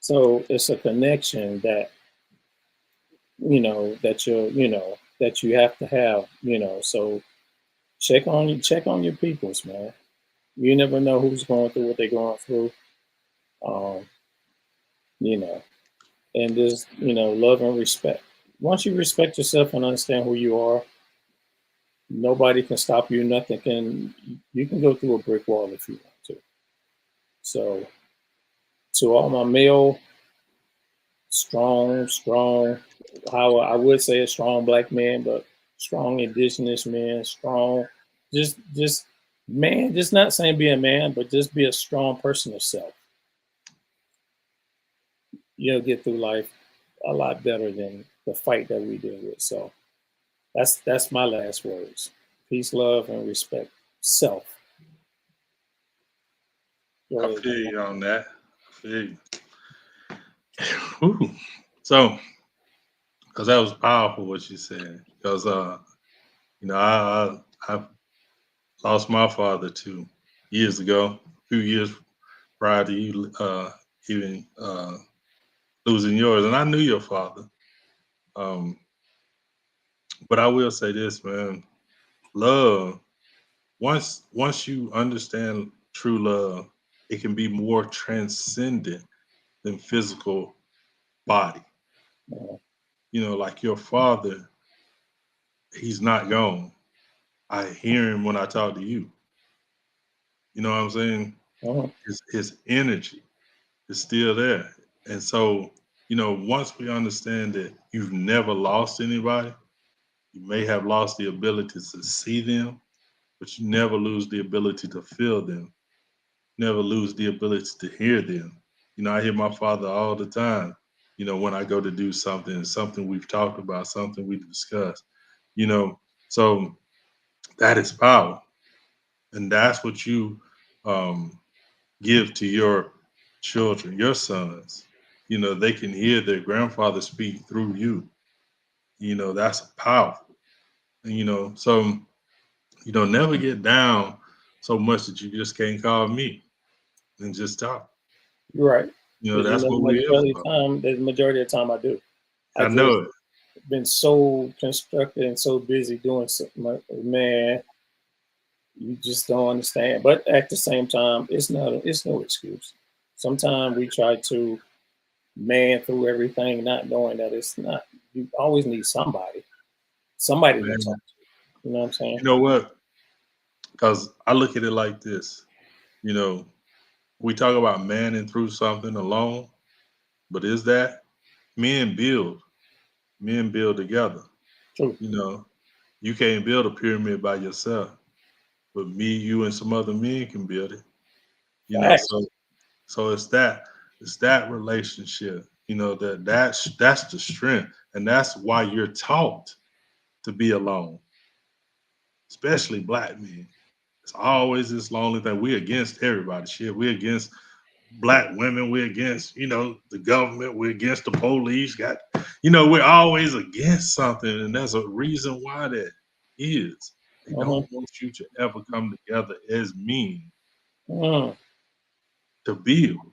Speaker 2: So it's a connection that you have to have. So check on your peoples, man. You never know who's going through what they're going through. um you know and just love and respect. Once you respect yourself and understand who you are, nobody can stop you. Nothing can. You can go through a brick wall if you want to. So to all my male strong, how I would say a strong black man, but strong indigenous men, strong, just man, just not saying be a man, but just be a strong person of self. You'll get through life a lot better than the fight that we deal with. So that's my last words. Peace, love, and respect. Self. Go
Speaker 1: I
Speaker 2: ahead.
Speaker 1: feel you on that. I feel you. Ooh. So, because that was powerful what you said. Because I lost my father 2 years ago, a few years prior to you even losing yours, and I knew your father. Um, but I will say this, man: love. Once you understand true love, it can be more transcendent than physical body.
Speaker 2: Uh,
Speaker 1: Like your father, he's not gone. I hear him when I talk to you. You know what I'm saying?
Speaker 2: uh,
Speaker 1: His energy is still there. And so, once we understand that you've never lost anybody, you may have lost the ability to see them, but you never lose the ability to feel them, never lose the ability to hear them. I hear my father all the time, when I go to do something we've talked about, something we discussed, you know. So that is power. And that's what you um, give to your children, your sons. They can hear their grandfather speak through you. That's powerful. And, so never get down so much that you just can't call me and just talk.
Speaker 2: You're right. Because
Speaker 1: That's what we're here for.
Speaker 2: The majority of the time I do. I
Speaker 1: I know
Speaker 2: just
Speaker 1: it.
Speaker 2: been so constructed and so busy doing something. Man, you just don't understand. But at the same time, it's no excuse. Sometimes we try to man through everything, not knowing that it's not. You always need somebody to talk
Speaker 1: Man,
Speaker 2: to. You know what I'm saying?
Speaker 1: you know what? Because I look at it like this. You know, we talk about manning through something alone, but is that men build? Men build together.
Speaker 2: True.
Speaker 1: You know, you can't build a pyramid by yourself, but me, you, and some other men can build it.
Speaker 2: Facts.
Speaker 1: So it's that relationship. That's the strength, and that's why you're taught to be alone, especially black men. It's always this lonely thing. We're against everybody. Shit, we're against black women. We're against, the government. We're against the police. We're always against something, and there's a reason why that is. They don't
Speaker 2: Uh-huh.
Speaker 1: want you to ever come together as men
Speaker 2: Mm.
Speaker 1: to build.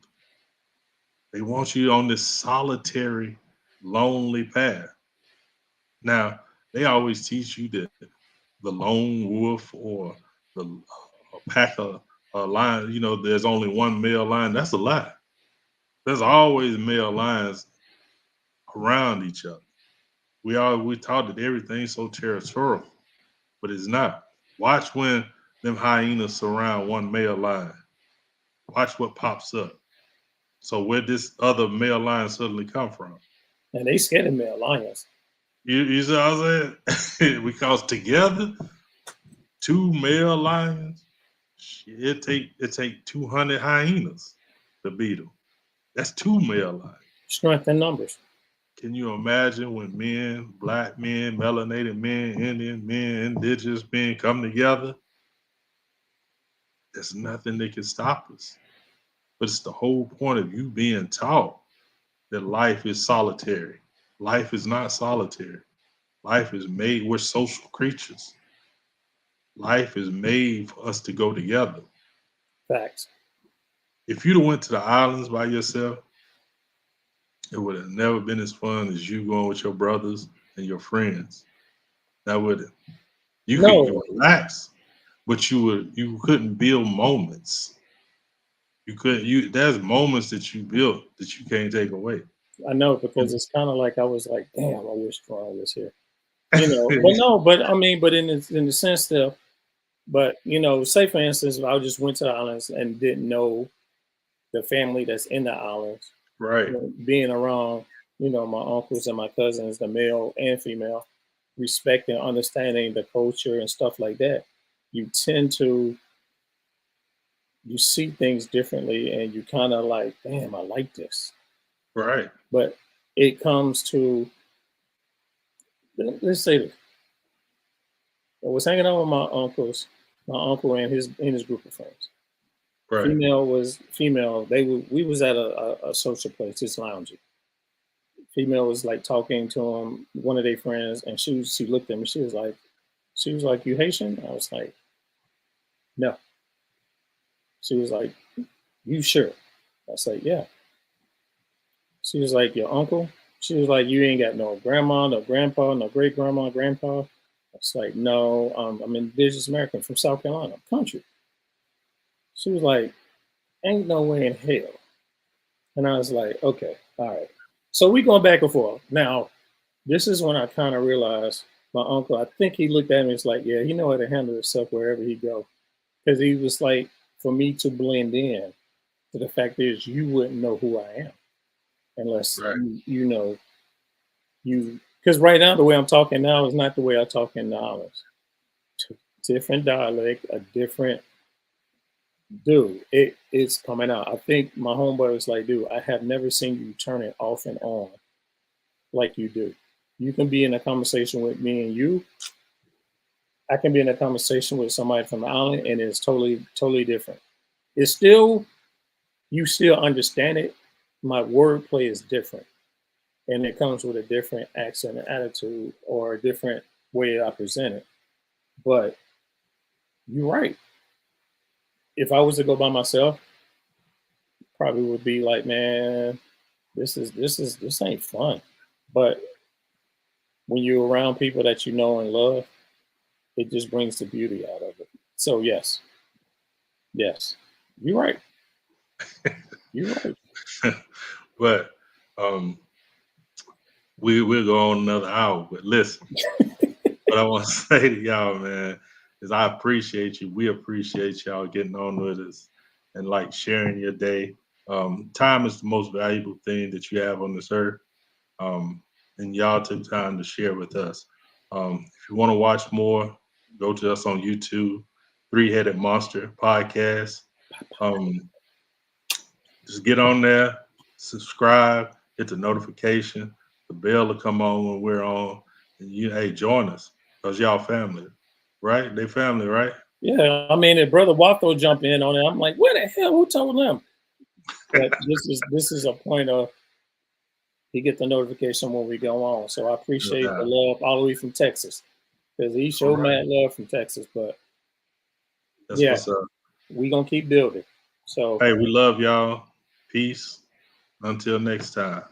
Speaker 1: They want you on this solitary, lonely path. Now, they always teach you that the lone wolf or the a pack of lion, there's only one male lion. That's a lie. There's always male lions around each other. We taught that everything's so territorial, but it's not. Watch when them hyenas surround one male lion. Watch what pops up. So where this other male lion suddenly come from?
Speaker 2: And they scared of male lions.
Speaker 1: You see what I'm saying? Because together, two male lions, shit, it take 200 hyenas to beat them. That's two male lions.
Speaker 2: Strength in numbers.
Speaker 1: Can you imagine when men, black men, melanated men, Indian men, indigenous men come together? There's nothing that can stop us. But it's the whole point of you being taught that life is solitary. Life is not solitary. Life is made, we're social creatures. Life is made for us to go together.
Speaker 2: Facts.
Speaker 1: If you'd have went to the islands by yourself, it would have never been as fun as you going with your brothers and your friends. That would you could
Speaker 2: No,
Speaker 1: you relax, but you couldn't build moments. There's moments that you built that you can't take away.
Speaker 2: I know because it's kind of like I was like, damn, I wish Toronto was here. But no, but I mean, but in the sense that, but say for instance, if I just went to the islands and didn't know the family that's in the islands,
Speaker 1: Right,
Speaker 2: being around, my uncles and my cousins, the male and female, respecting, understanding the culture and stuff like that, you tend to you see things differently, and you kind of like, damn, I like this.
Speaker 1: right,
Speaker 2: But it comes to, let's say this. I was hanging out with my uncle and his group of friends.
Speaker 1: right.
Speaker 2: Female. We was at a social place, just lounging. Female was like talking to him, one of their friends, and she looked at me. She was like, "You Haitian?" I was like, "No." She was like, "You sure?" I was like, "Yeah." She was like, "Your uncle?" She was like, "You ain't got no grandma, no grandpa, no great grandma, grandpa." I was like, "No, I'm indigenous American from South Carolina, country." She was like, "Ain't no way in hell." And I was like, "Okay, all right." So we going back and forth. Now, this is when I kind of realized my uncle. I think he looked at me and was like, "Yeah, he know how to handle himself wherever he go," because he was like, for me to blend in. To the fact is, you wouldn't know who I am unless
Speaker 1: Right,
Speaker 2: you know you. Because right now, the way I'm talking now is not the way I talk in knowledge. Different dialect, a different dude. It's coming out. I think my homeboy was like, "Dude, I have never seen you turn it off and on like you do. You can be in a conversation with me and you. I can be in a conversation with somebody from the island, and it's totally, totally different. It's still you still understand it. My wordplay is different, and it comes with a different accent and attitude, or a different way I present it. But you're right. If I was to go by myself, probably would be like, man, this ain't fun. But when you're around people that you know and love, it just brings the beauty out of it. So yes, you're right. You're right.
Speaker 1: But um, we'll go on another hour. But listen, what I want to say to y'all, man, is I appreciate you. We appreciate y'all getting on with us and like sharing your day. Time is the most valuable thing that you have on this earth. And y'all took time to share with us. If you want to watch more, go to us on YouTube, Three Headed Monster Podcast. Um, just get on there, subscribe, hit the notification, the bell will come on when we're on, and hey, join us because y'all family, right? They family, right?
Speaker 2: Yeah, I mean, if Brother Watho jump in on it, I'm like, where the hell? Who told him? But this is a point of he get the notification when we go on. So I
Speaker 1: No
Speaker 2: appreciate the
Speaker 1: doubt.
Speaker 2: love all the way from Texas because he
Speaker 1: All
Speaker 2: showed
Speaker 1: right,
Speaker 2: mad love from Texas. But
Speaker 1: that's
Speaker 2: yeah,
Speaker 1: what's up.
Speaker 2: we gonna keep building. So
Speaker 1: Hey, we love y'all. Peace. Until next time.